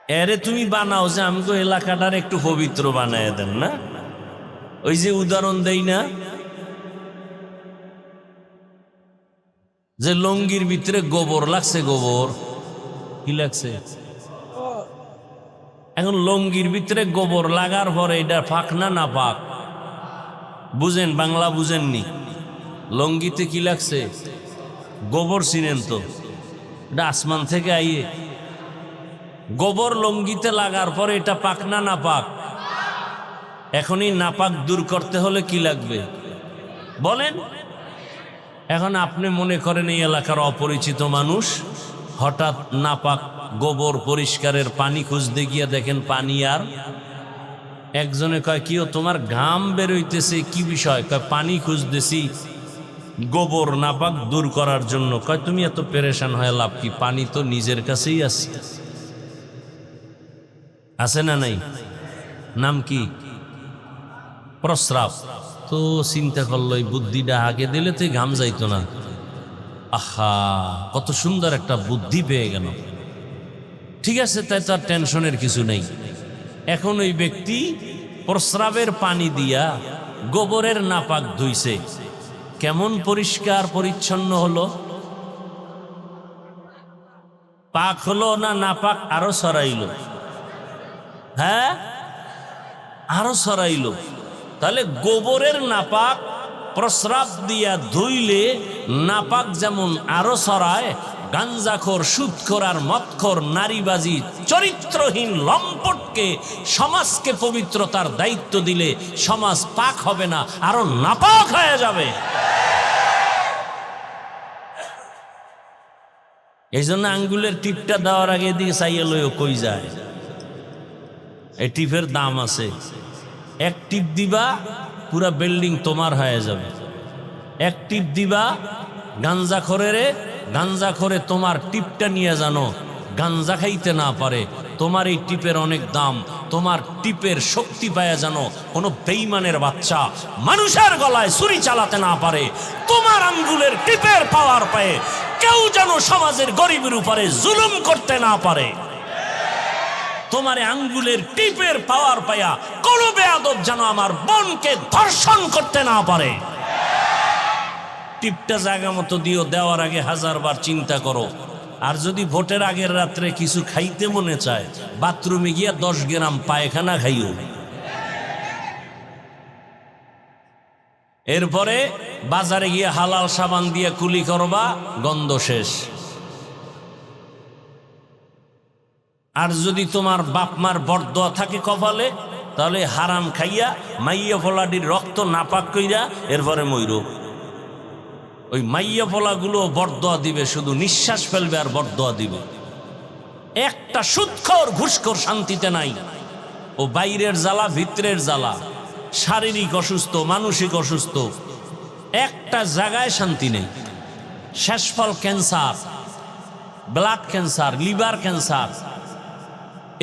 [SPEAKER 1] এরে তুমি বানাও যে আমগো এলাকাটার একটু পবিত্র বানায় দেন না। ওই যে উদাহরণ দেই না, যে লঙ্গির ভিতরে গোবর লাগছে, গোবর কি লাগছে, এখন লঙ্গির ভিতরে গোবর লাগার পরে এটা পাক না না পাক? বুঝেন, বাংলা বুঝেননি? লঙ্গিতে কি লাগছে? গোবর। চিনেন তো? এটা আসমান থেকে আইয়ে গোবর লঙ্গিতে লাগার পরে এটা পাক না না পাক? এখনই নাপাক দূর করতে হলে কি লাগবে বলেন? এখন আপনি মনে করেন এই এলাকার অপরিচিত মানুষ, হঠাৎ নাপাক গোবর পরিষ্কারের পানি খুঁজতে গিয়ে দেখেন পানি আর। একজনে কয়, কিও তোমার ঘাম বেরোইতেছে, কি বিষয়? কয় পানি খুঁজতেছি গোবর নাপাক দূর করার জন্য। কয় তুমি এত পেরেশান হয়ে লাভ কি, পানি তো নিজের কাছেই আছে। আছে না নাই? নাম কি? প্রস্রাব। তো চিন্তা করলো এই বুদ্ধিটা আগে দিলে তো ঘাম যাইতো না। আহা, কত সুন্দর একটা বুদ্ধি পেয়ে গেল। ঠিক আছে, তাই তো আর টেনশনের কিছু নেই। এখন ওই ব্যক্তি প্রস্রাবের পানি দিয়া গোবরের নাপাক ধুইছে, কেমন পরিষ্কার পরিচ্ছন্ন হলো? পাক হলো না নাপাক আরো সরাইল? হ্যাঁ, আরো সরাইল। তাহলে গোবরের নাপাক প্রস্রাব দিয়া ধুইলে নাপাক যেমন আরো সরায়, গাঞ্জাখোর, সুদখোর আর মদখোর, নারীবাজি, চরিত্রহীন লম্পটকে সমাজকে পবিত্রতার দায়িত্ব দিলে সমাজ পাক হবে না, আরো নাপাক হয়ে যাবে। এই জন্য আঙ্গুলের টিপটা দেওয়ার আগে দিয়ে চাইয়া লইও কই যায়। এই টিপের দাম আছে। এক টিপ দিবা পুরা বিল্ডিং তোমার হয়ে যাবে। এক টিপ দিবা গাঞ্জাখোরে তোমার টিপটা নিয়ে জানো গাঞ্জা খাইতে না পারে। তোমার এই টিপের অনেক দাম, তোমার টিপের শক্তি পায়া জানো কোনো বেঈমানের বাচ্চা মানুষের গলায় ছুরি চালাতে না পারে। তোমার আঙ্গুলের টিপের পাওয়ার পায়ে কেউ যেন সমাজের গরিবের উপরে জুলুম করতে না পারে। তোমার আঙ্গুলের টিপের পাওয়ার পায়া কোন বেয়াদব যেন আমার বোনকে ধর্ষণ করতে না পারে। টিপটা জায়গা মতো দিও, দেওয়ার আগে 1000 বার চিন্তা করো। আর যদি ভোটের আগের রাত্রে কিছু খাইতে মনে চায়, বাথরুমে গিয়া 10 গ্রাম পায়খানা খাইও। এরপরে বাজারে গিয়ে হালাল সাবান দিয়ে কুলি করবা, গন্ধ শেষ। আর যদি তোমার বাপ মার বরদোয়া থাকে কপালে, তাহলে হারাম খাইয়া মাইয়া ফলাডির রক্ত নাপাক কইরা এরপরে মইরো। ওই মাইয়া ফলাগুলো বরদোয়া দিবে, শুধু নিঃশ্বাস ফেলবে আর বরদোয়া দিবে। একটা সুদখোর ঘুষখোর শান্তিতে নাই। ও বাইরের জ্বালা ভিতরের জ্বালা, শারীরিক অসুস্থ, মানসিক অসুস্থ, একটা জায়গায় শান্তি নেই। শেষফল cancer, blood cancer, liver cancer,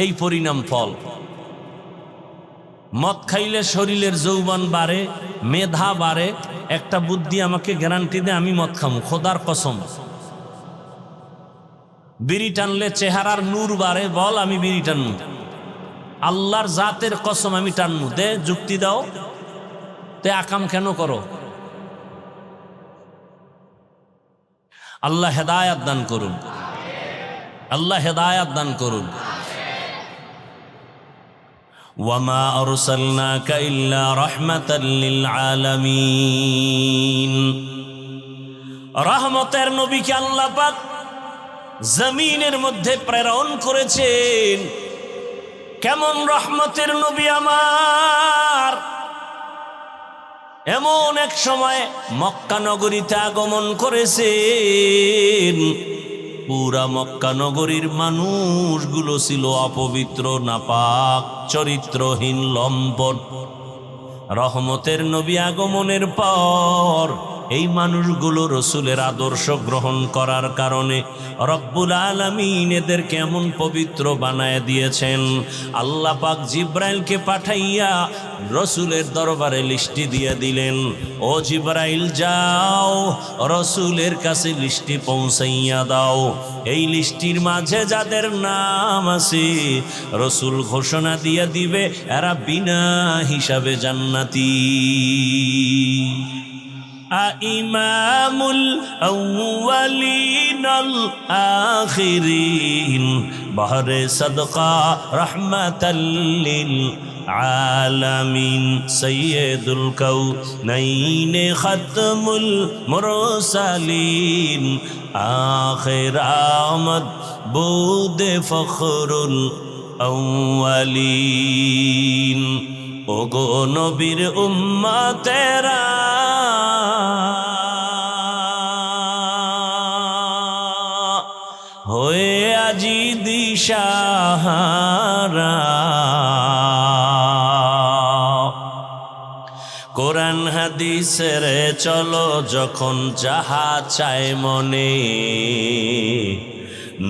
[SPEAKER 1] এই পরিণাম ফল। মদ খাইলে শরীরের যৌবন বাড়ে, মেধা বাড়ে। একটা বুদ্ধি আমাকে গ্যারান্টি দে, আমি মদ খামু, খোদার কসম। বিড়ি টানলে চেহারার নূর বাড়ে, বল আমি বিড়ি টানমু। আল্লাহর জাতের কসম আমি টানমু। দে যুক্তি দাও। তে আকাম কেন করো? আল্লাহ হেদায়াত দান করুন, আল্লাহ হেদায়াত দান করুন। ওয়ামা আরসালনাকা ইল্লা রাহমাতাল লিল আলামিন। রহমতের নবীকে আল্লাহ পাক জমিনের মধ্যে প্রেরণ করেছেন। কেমন রহমতের নবী আমার! এমন এক সময় মক্কা নগরীতে আগমন করেছেন। পুরা মক্কা নগরীর মানুষগুলো ছিল অপবিত্র, নাপাক, চরিত্রহীন, লম্পট। রহমতের নবী আগমনের পর এই মানুষগুলো রসুলের আদর্শ গ্রহণ করার কারণে রব্বুল আলামিন এদের কেমন পবিত্র বানায় দিয়েছেন। আল্লাহ পাক জিব্রাইলকে পাঠাইয়া রসুলের দরবারে লিস্টি দিয়ে দিলেন, ও জিব্রাইল যাও রসুলের কাছে লিস্টি পৌঁছাইয়া দাও। এই লিস্টির মাঝে যাদের নাম আছে রসুল ঘোষণা দিয়ে দিবে এরা বিনা হিসাবে জান্নাতি। ইমামুল আউয়ালিনাল আখিরিন বহরে সদকা রহমাতাল লিল আলামিন সৈয়দুল কাউনাইন খাতমুল মুরসালিন আখির আমদ বুদে ফখরুল আউয়ালিন। ওগো নবীর উম্মতেরা হয়ে আজি দিশাহারা, কোরআন হাদিসের চলো যখন যাহা চায় মনে,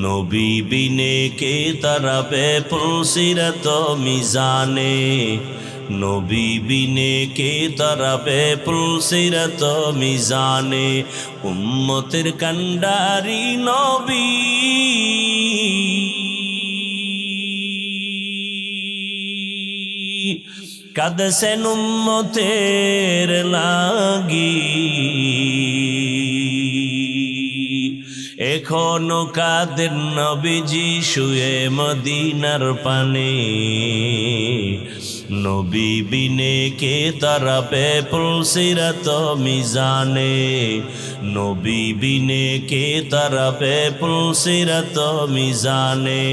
[SPEAKER 1] নবী বিনে কে তারাবে পুলসিরাত মিজানে, নবী বিনে কে তারাবে পুলসিরাত মিজানে। উম্মতের কান্ডারি নবী কাঁদছেন উম্মতের লাগি, এখনো কাঁদেন নবীজি শুয়ে মদিনার পানে, নবী বিনে কে তারাবে পুলসিরাত মিজানে, নবী বিনে কে তারাবে পুলসিরাত মিজানে।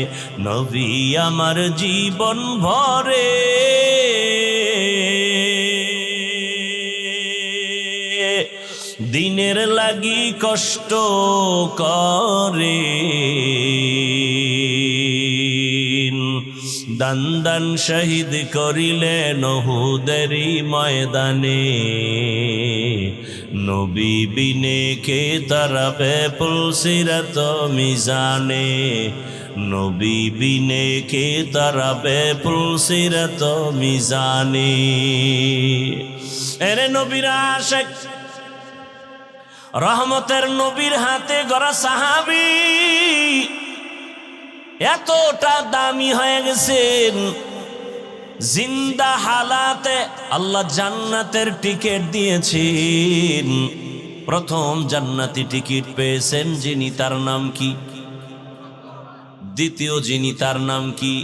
[SPEAKER 1] নবী আমার জীবন ভরে দিনের লাগি কষ্ট করে, দান দান শহীদ করিলেন উহুদেরই ময়দানে, নবী বিনে কে তারাবে পুলসিরাত মিজানে, নবী বিনে কে তারাবে পুলসিরাত মিজানে। এরে নবীর আশিক রহমতের নবীর হাতে গড়া সাহাবী এতটা দামি হয়ে গেছেন, জিন্দা হালাতে আল্লাহ জান্নাতের টিকিট দিয়েছেন। প্রথম জান্নাতি টিকিট পেয়েছেন যিনি, তার নাম কি? দ্বিতীয় যিনি, তার নাম কি?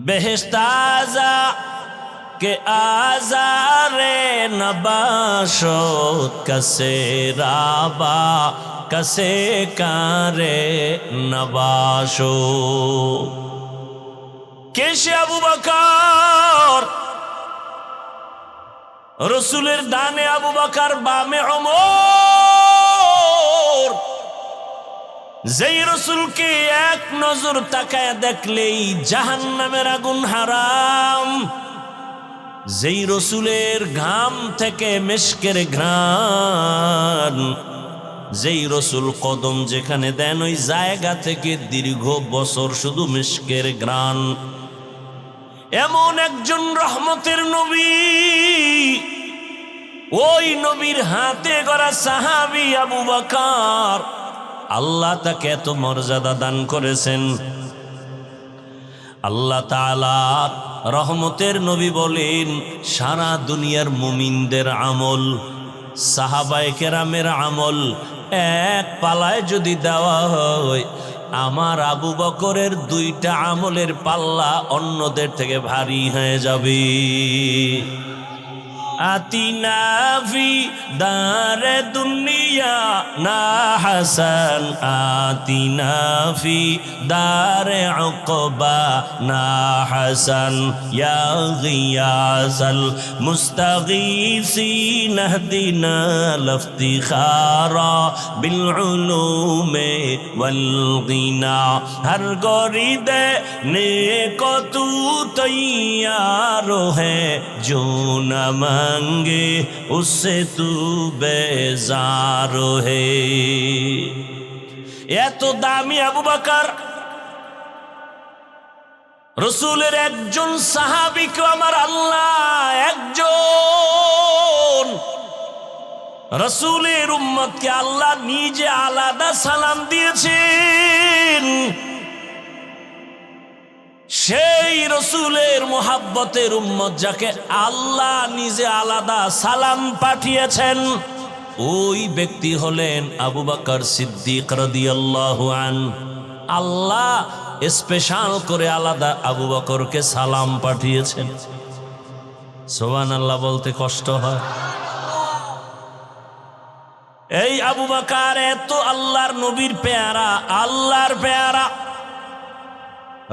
[SPEAKER 1] বেহেশতাজা কে আজারে নবাশত কসে রাবা কসে কারে নবাশো। কেশে আবু বকর, রসুলের ডানে আবু বকর, বামে ওমর। যেই রসুলকে এক নজর তাকায় দেখলেই জাহান্নামের আগুন হারাম, যেই রসুলের ঘাম থেকে মেশকের ঘ্রাণ, যেই রসুল কদম যেখানে দেন ওই জায়গা থেকে দীর্ঘ বছর শুধু মিশকের ঘ্রাণ। এমন একজন রহমতের নবী, ওই নবীর হাতে গড়া সাহাবী আবু বকর, আল্লাহ তাকে এত মর্যাদা দান করেছেন। আল্লাহ তাআলা রহমতের নবী বলেন, সারা দুনিয়ার মুমিনদের আমল, সাহাবায়ে কেরামের আমল এক পালায় যদি দেওয়া হয়, আমার আবু বকরের 2টা আমলের পাল্লা অন্যদের থেকে ভারী হয়ে যাবে। আতিনা ফি দারে দুনিয়া না হাসান, আতিনা ফি দারে উকবা না হাসান, ইয়া গিয়াসাল মুস্তাগীসিন ইহদিনা লিফতিখারা বিল উলুমে ওয়াল গিনা। হর গরিদে নেকো তু তৈয়ার হ্যায় जो न मांगे उससे तू बेजार है। এত দামি আবু বকর, রসুলের একজন সাহাবীকে আমার আল্লাহ একজন রসুলের উম্মতকে আল্লাহ নিজে আলাদা সালাম দিয়েছেন। সেই রসুলের মোহাব্বতের উম্মত যাকে আল্লাহ নিজে আলাদা সালাম পাঠিয়েছেন, ওই ব্যক্তি হলেন আবু বকর সিদ্দিক রাদিয়াল্লাহু আনহু। আল্লাহ স্পেশাল করে আলাদা আবু বকরকে সালাম পাঠিয়েছেন। সুবহানাল্লাহ বলতে কষ্ট হয়। এই আবু বকর এত আল্লাহর নবীর পেয়ারা, আল্লাহর পেয়ারা।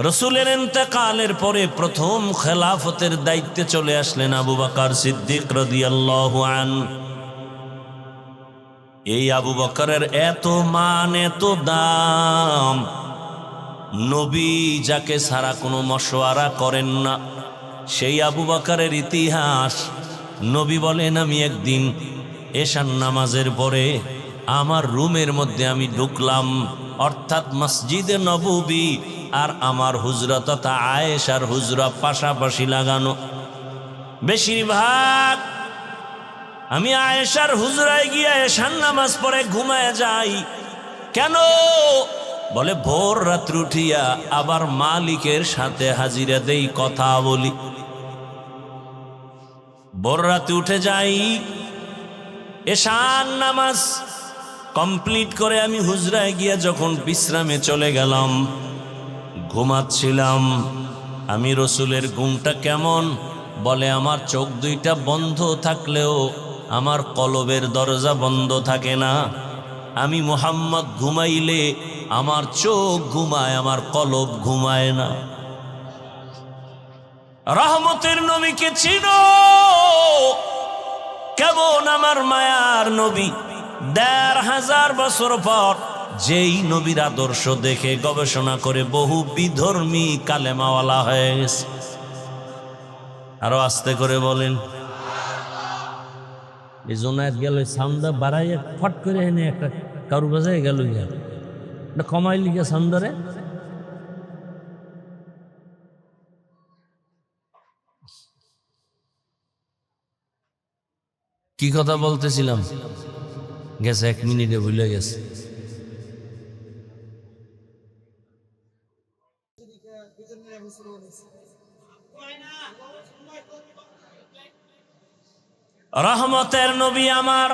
[SPEAKER 1] রসুলের ইন্তেকালের পরে প্রথম খেলাফতের দায়িত্বে চলে আসলেন আবু বকর সিদ্দিক রাদিয়াল্লাহু আনহু। এই আবু বকরের এত মান, এত দাম, নবী যাকে ছাড়া কোনো মশওয়ারা করেন না, সেই আবু বকরের ইতিহাস। নবী বলেন, আমি একদিন এশার নামাজের পরে আমার রুমের মধ্যে আমি ঢুকলাম, অর্থাৎ মসজিদে নববী আর আমার হুজরা তথা আয়েশার হুজরা পাশাপাশি লাগানো। বেশিরভাগ আমি আয়েশার হুজরায় গিয়ে এশার নামাজ পড়ে ঘুমায় যাই। কেন? বলে ভোর রাত্রে উঠিয়া আবার মালিকের সাথে হাজিরা দেই, কথা বলি। ভোর রাতে উঠে যাই, এশার নামাজ কমপ্লিট করে আমি হুজরায় গিয়া যখন বিশ্রামে চলে গেলাম, ঘুমাচ্ছিলাম। আমি রসুলের ঘুমটা কেমন? বলে আমার চোখ দুইটা বন্ধ থাকলেও আমার কলবের দরজা বন্ধ থাকে না। আমি মুহাম্মদ ঘুমাইলে আমার চোখ ঘুমায়, আমার কলব ঘুমায় না। রহমতের নবীকে চিনো? কেমন আমার মায়ার নবী। ১৫০০ বছর পর যেই নবীর আদর্শ দেখে গবেষণা করে বহু বিধর্মী কালেমাওয়ালা হয়ে গেছে। আরো আস্তে করে বলেন। এই জোনায়েত গেল, সাউন্ডটা বাড়াইয়া ফট করে এনে একটা কারু বাজায় গেল, কমাই লিখে সাউন্ডারে। কি কথা বলতেছিলাম? গেছে 1 মিনিটে ভুলে গেছে। রহমতের নবী আমার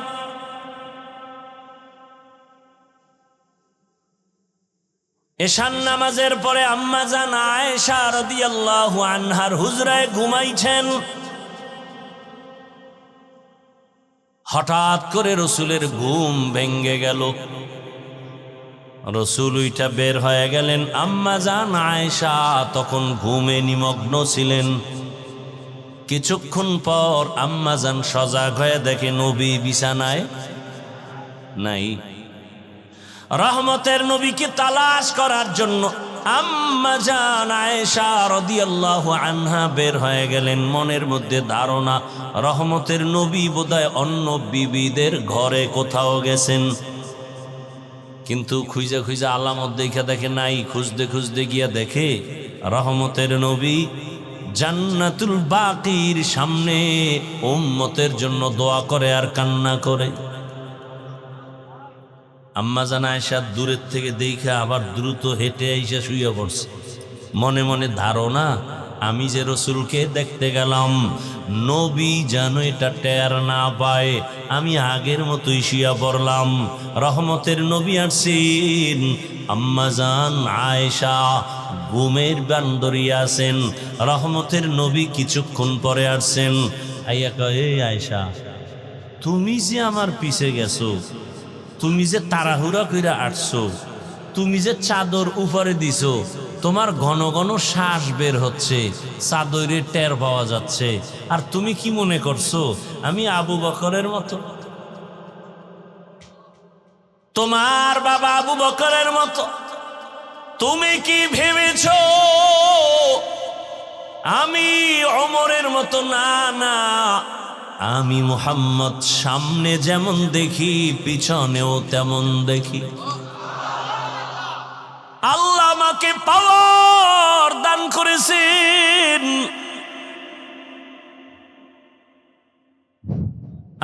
[SPEAKER 1] এশার নামাজের পরে আম্মা জান আয়েশা রাদিয়াল্লাহু আনহার হুজরায় ঘুমাইছেন। হঠাৎ করে রসুলের ঘুম ভেঙ্গে গেল। রসুল উইটা বের হয়ে গেলেন। আম্মা জান আয়েশা তখন ঘুমে নিমগ্ন ছিলেন। কিছুক্ষণ পর আম্মা জান সজাগ হয়ে দেখে নবী বিছানায় নাই। রহমতের নবীকে তালাশ করার জন্য আম্মা জান আয়েশা রাদিয়াল্লাহু আনহা বের হয়ে গেলেন। মনের মধ্যে ধারণা রহমতের নবী বোধহয় অন্য বিবিদের ঘরে কোথাও গেছেন, কিন্তু খুঁজে খুঁজে আলামত দেখে দেখে নাই। খুঁজতে খুঁজতে গিয়া দেখে রহমতের নবী জান্নাতুল বাকির সামনে উম্মতের জন্য দোয়া করে আর কান্না করে। আম্মা জান আয়েশা দূরের থেকে দেখে আবার দ্রুত হেঁটে আইসা শুয়ে পড়ছে। মনে মনে ধারণা, আমি যে রসুলকে দেখতে গেলাম, নবী যেন এটা টের না পায়, আমি আগের মতোই শুয়ে পড়লাম। রহমতের নবী আসছেন, আম্মা জান আয়েশা ঘুমের বান্দরি আছেন। রহমতের নবী কিছুক্ষণ পরে আসছেন। আইয়া কয়, এই আয়েশা, তুমি যে আমার পিছে গেছো, তুমি যে তাড়াহুড়া কইরা আসছো, তুমি যে চাদর উপরে দিছো, তোমার ঘন ঘন শ্বাস বের হচ্ছে, চাদরের টের পাওয়া যাচ্ছে, আর তুমি কি মনে করছো আমি আবু বকরের মতো? তোমার বাবা আবু বকরের মতো? তুমি কি ভেবেছো আমি ওমরের মতো? না না, আমি মুহাম্মদ সামনে যেমন দেখি পিছনেও তেমন দেখি। আল্লাহ আমাকে পাওয়ার দান করেছেন।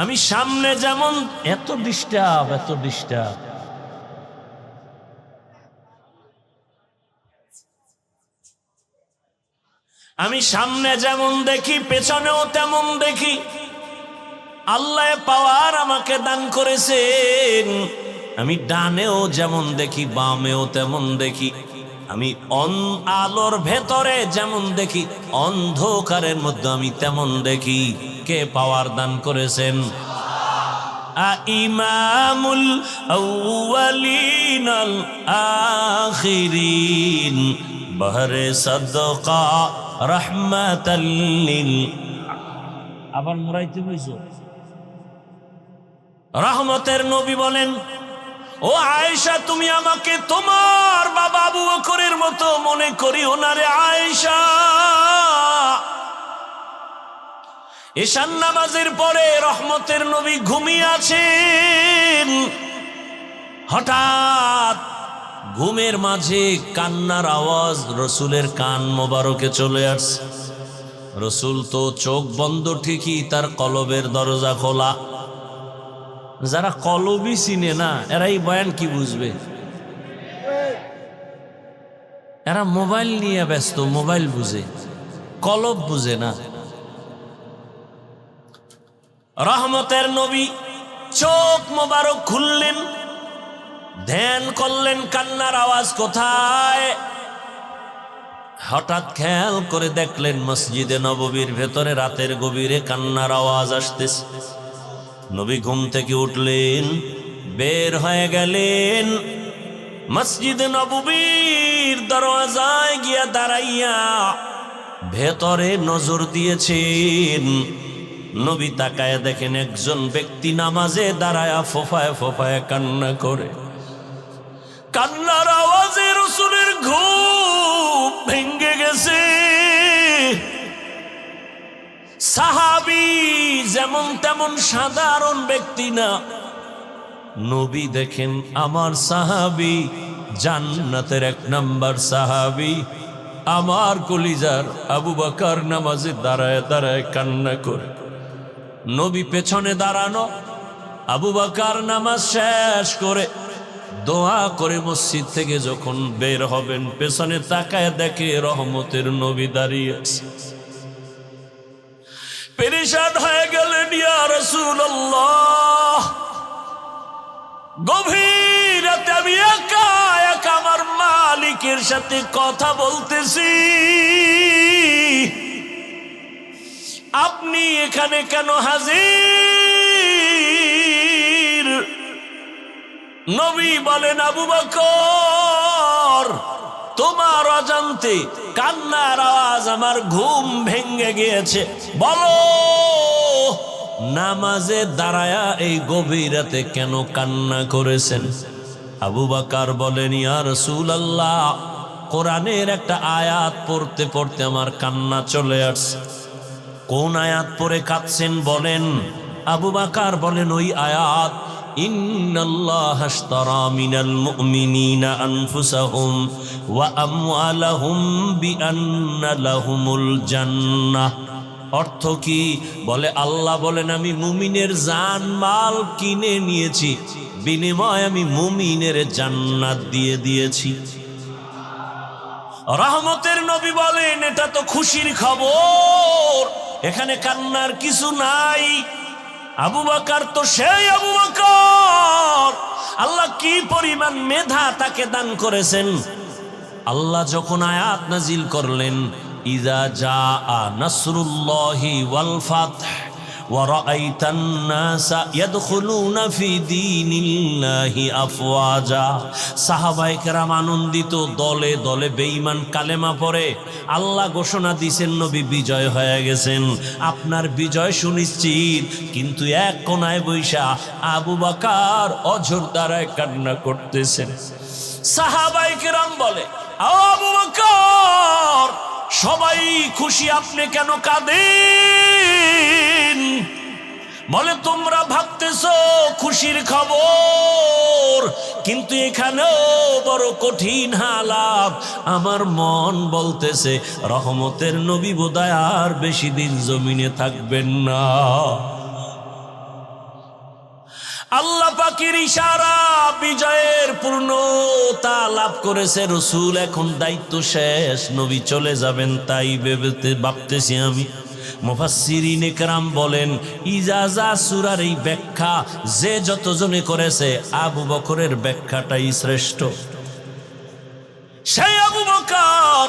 [SPEAKER 1] আমি সামনে যেমন এত ডিস্টার্ব আমি সামনে যেমন দেখি পেছনেও তেমন দেখি। আল্লাহ পাওয়ার আমাকে দান করেছেন। আমি ডানেও যেমন দেখি বামেও তেমন দেখি। আমি আলোর ভেতরে যেমন দেখি অন্ধকারের মধ্যে আমি তেমন দেখি। কে পাওয়ার দান করেছেন? ইমামুল আউয়ালিন আল আখিরিন বহরে সাদকা রাহমাতাল লিল। আবার মুরাইতে বইছো। রহমতের নবী বলেন, ও আয়েশা, তুমি আমাকে তোমার বাবা আবু বকরের মতো মনে করিও না রে আয়েশা। ঈশান নামাজের পরে রহমতের নবী ঘুমিয়ে আছেন। হঠাৎ ঘুমের মাঝে কান্নার আওয়াজ রসুলের কান মোবারকে চলে আসছে। রসুল তো চোখ বন্ধ ঠিকই, তার কলবের দরজা খোলা। যারা কলবই চিনে না এরা এই বয়ান কি বুঝবে? এরা মোবাইল নিয়ে ব্যস্ত, মোবাইল বুঝে, কলব বুঝে না। রহমতের নবী চোখ মোবারক খুললেন, ধ্যান করলেন কান্নার আওয়াজ কোথায়। হঠাৎ খেয়াল করে দেখলেন মসজিদে নববীর ভেতরে রাতের গভীরে কান্নার আওয়াজ আসতেছে। নবী ঘুম থেকে উঠলেন, বের হয়ে গেলেন, মসজিদে নববীর দরওয়াজায় গিয়া দাঁড়াইয়া ভেতরে নজর দিয়েছেন। নবী তাকায় দেখেন একজন ব্যক্তি নামাজে দাঁড়ায়া ফোফায় ফোফায় কান্না করে। কান্নার আওয়াজে রাসূলের ঘুম ভেঙে গেছে। সাহাবী যেমন তেমন সাধারণ ব্যক্তি না। নবী দেখেন আমার সাহাবী জান্নাতের 1 নাম্বার সাহাবী, আমার কলিজার আবু বকর নামাজে দাঁড়ায় দাঁড়ায় কান্না করে। নবী পেছনে দাঁড়ানো, আবু বকর নামাজ শেষ করে দোয়া করে মসজিদ থেকে যখন বের হবেন পেছনে তাকায় দেখে রহমতের নবী দাঁড়িয়ে আছে। পেরেশান হয়ে গেলেন, ইয়া রাসূলুল্লাহ, গভীর রাতে আমি একা একা আমার মালিকের সাথে কথা বলতেছি, আপনি এখানে কেন হাজির? নবী বলেন, আবু বকর, তোমার অজান্তে কান্নার আওয়াজ আমার ঘুম ভেঙে গিয়েছে। বলো, নামাজে দাঁড়ায়া এই গভীর রাতে কেন কান্না করেছেন? আবু বকর বলেন, ইয়া রাসূলুল্লাহ, কোরআনের একটা আয়াত পড়তে পড়তে আমার কান্না চলে আসছে। কোন আয়াত পড়ে কাঁদছেন বলেন? আবু বকর বলেন, ওই আয়াত, ইন্নাল্লাহা আশতারা মিনাল মুমিনিনা আনফুসাহুম ওয়া আমওয়ালাহুম বিআন্না লাহুমুল জান্নাহ। অর্থ কি? বলে আল্লাহ বলেন, আমি মুমিনের জান মাল কিনে নিয়েছি, বিনিময়ে আমি মুমিনের জান্নাত দিয়ে দিয়েছি। রহমতের নবী বলেন, এটা তো খুশির খবর, এখানে কান্নার কিছু নাই। আবু বকর তো সেই আবু বকর, আল্লাহ কি পরিমাণ মেধা তাকে দান করেছেন। আল্লাহ যখন আয়াত নাজিল করলেন, ইযা জাআ নাসরুল্লাহি ওয়াল ফাতহ ওয়া রাআইতান নাসা ইয়াদখুলুনা ফি দীনিল্লাহি আফওয়াজা, সাহাবায়ে কেরাম আনন্দিত, দলে দলে বেঈমান কালেমা পড়ে। আল্লাহ ঘোষণা দিয়েছেন নবী বিজয় হয়ে গেছেন, আপনার বিজয় সুনিশ্চিত। কিন্তু এক কোনায় বৈশা আবু বকর অঝোর দ্বারায় কান্না করতেছেন। সাহাবায়ে কেরাম বলে, আবু বকর, সবাই খুশি, আপনি কেন কাঁদেন? বলে, তোমরা ভাবতেছো খুশির খবর, কিন্তু এখানেও বড় কঠিন হালাত। আমার মন বলতেছে রহমতের নবী বোধহয় আর বেশি দিন জমিনে থাকবেন না। আল্লাহ পাকের ইশারা, বিজয়ের পূর্ণতা লাভ করেছে রাসূল। এখন দায়িত্ব শেষ, নবী চলে যাবেন, তাই ভাবতেছি আমি। মুফাসসিরিনে কেরাম বলেন, ইজাজা সূরার এই ব্যাখ্যা যে যতজনে করেছে, আবু বকরের ব্যাখ্যাটাই শ্রেষ্ঠ। সেই আবু বকর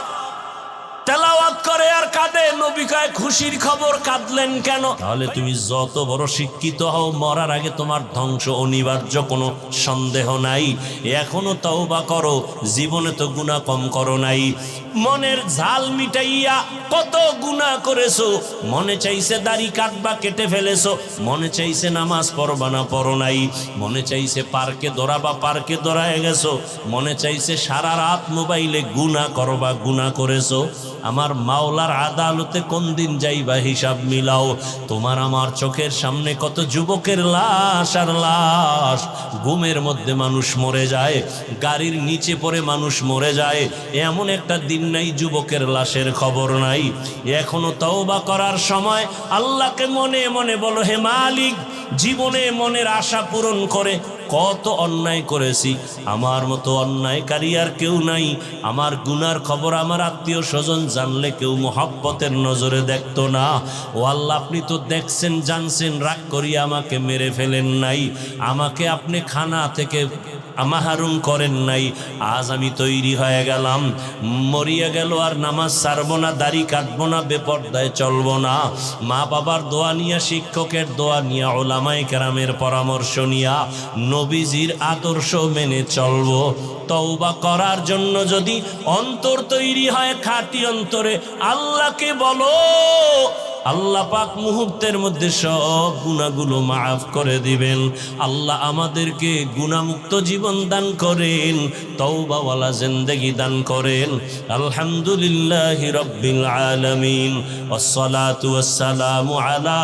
[SPEAKER 1] তেলাওয়াত করে আর কাঁদে, নবী কয় খুশির খবর, কাঁদলেন কেন? তাহলে তুমি যত বড় শিক্ষিত হও, মরার আগে তোমার ধ্বংস অনিবার্য, কোনো সন্দেহ নাই। এখনো তওবা করো, জীবনে তো গুনাহ কম করো নাই। মনের ঝাল মিটাইয়া কত গুনাহ করেছো, মনে চাইছে দাড়ি কাটবা, কেটে ফেলেছো, মনে চাইছে নামাজ পড়বা না, পড়ো নাই, মনে চাইছে পার্কে দৌড়াবা, পার্কে দৌড়ায় গেছো, মনে চাইছে সারা রাত মোবাইলে গুনাহ করবা, গুনাহ করেছো। আমার মাওলার আদালতে কোন দিন যাইবা হিসাব মিলাও। তোমার আমার চোখের সামনে কত যুবকের লাশ আর লাশ, ঘুমের মধ্যে মানুষ মরে যায়, গাড়ির নিচে পড়ে মানুষ মরে যায়, এমন একটা দিন নাই যুবকের লাশের খবর নাই। এখনো তওবা করার সময়। আল্লাহকে মনে মনে বলো, হে মালিক, জীবনে মনের আশা পূরণ করে। কত অন্যায় করেছি, আমার মতো অন্যায়কারী আর কেউ নাই। আমার গুনার খবর আমার আত্মীয় স্বজন জানলে কেউ মোহাব্বতের নজরে দেখতো না। ও আল্লাহ, আপনি তো দেখছেন, জানছেন, রাগ করিয়া আমাকে মেরে ফেলেন নাই, আমাকে আপনি খানা থেকে মাহরুম করেন নাই। আজ আমি তৈরি হয়ে গেলাম, মরিয়া গেল আর নামাজ ছাড়বো না, দাড়ি কাটবো না, বেপর্দায় চলবো না। মা বাবার দোয়া নিয়া, শিক্ষকের দোয়া নিয়া, ওলামায়ে কেরামের পরামর্শ নিয়া, নবীজির আদর্শ মেনে চলবো। তওবা করার জন্য যদি অন্তর তৈরি হয়, খাঁটি অন্তরে আল্লাহকে বলো, আল্লাহ পাক মুহূর্তের মধ্যে সব গুনাহগুলো মাফ করে দিবেন। আল্লাহ আমাদেরকে গুনাহমুক্ত জীবন দান করেন, তওবাওয়ালা জিন্দেগি দান করেন। আলহামদুলিল্লাহি রাব্বিল আলামিন, ওয়াসসালাতু ওয়াসসালামু আলা